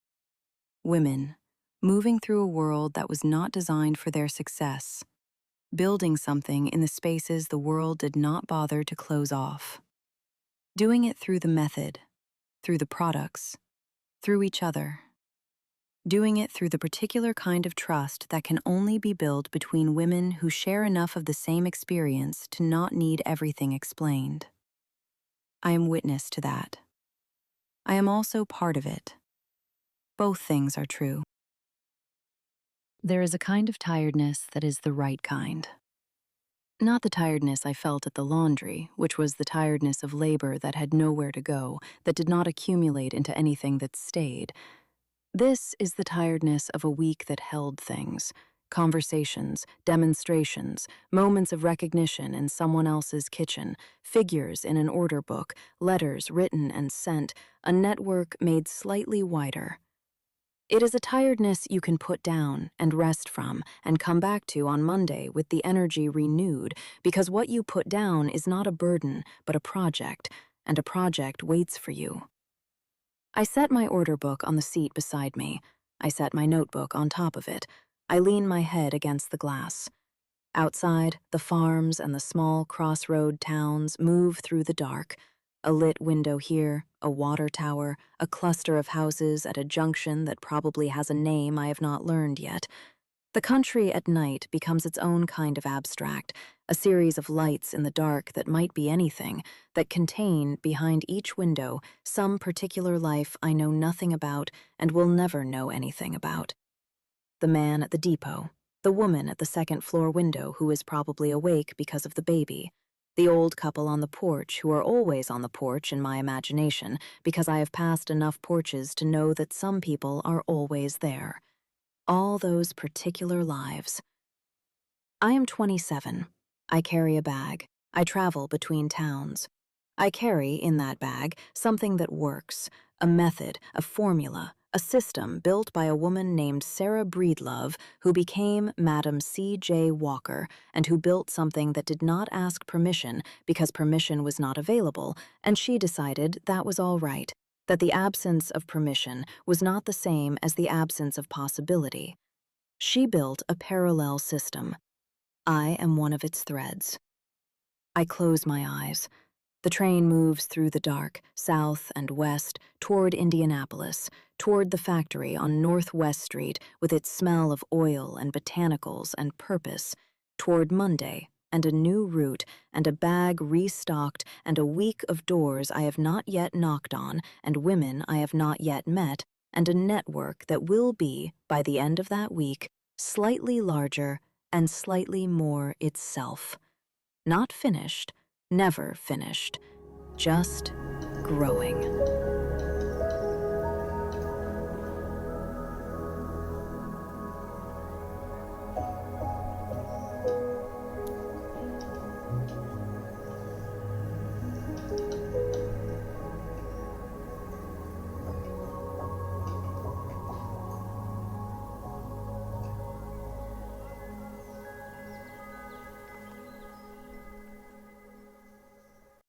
Women, moving through a world that was not designed for their success, building something in the spaces the world did not bother to close off. Doing it through the method, through the products, through each other. Doing it through the particular kind of trust that can only be built between women who share enough of the same experience to not need everything explained. I am witness to that. I am also part of it. Both things are true. There is a kind of tiredness that is the right kind. Not the tiredness I felt at the laundry, which was the tiredness of labor that had nowhere to go, that did not accumulate into anything that stayed. This is the tiredness of a week that held things, conversations, demonstrations, moments of recognition in someone else's kitchen, figures in an order book, letters written and sent, a network made slightly wider. It is a tiredness you can put down and rest from and come back to on Monday with the energy renewed, because what you put down is not a burden but a project, and a project waits for you. I set my order book on the seat beside me. I set my notebook on top of it. I lean my head against the glass. Outside, the farms and the small crossroad towns move through the dark. A lit window here, a water tower, a cluster of houses at a junction that probably has a name I have not learned yet. The country at night becomes its own kind of abstract, a series of lights in the dark that might be anything, that contain, behind each window, some particular life I know nothing about and will never know anything about. The man at the depot, the woman at the second-floor window who is probably awake because of the baby, the old couple on the porch who are always on the porch in my imagination because I have passed enough porches to know that some people are always there. All those particular lives. I am 27. I carry a bag. I travel between towns. I carry, in that bag, something that works, a method, a formula, a system built by a woman named Sarah Breedlove who became Madam C.J. Walker and who built something that did not ask permission because permission was not available, and she decided that was all right, that the absence of permission was not the same as the absence of possibility. She built a parallel system. I am one of its threads. I close my eyes. The train moves through the dark, south and west, toward Indianapolis, toward the factory on Northwest Street with its smell of oil and botanicals and purpose, toward Monday and a new route and a bag restocked and a week of doors I have not yet knocked on and women I have not yet met and a network that will be, by the end of that week, slightly larger and slightly more itself. Not finished, never finished, just growing.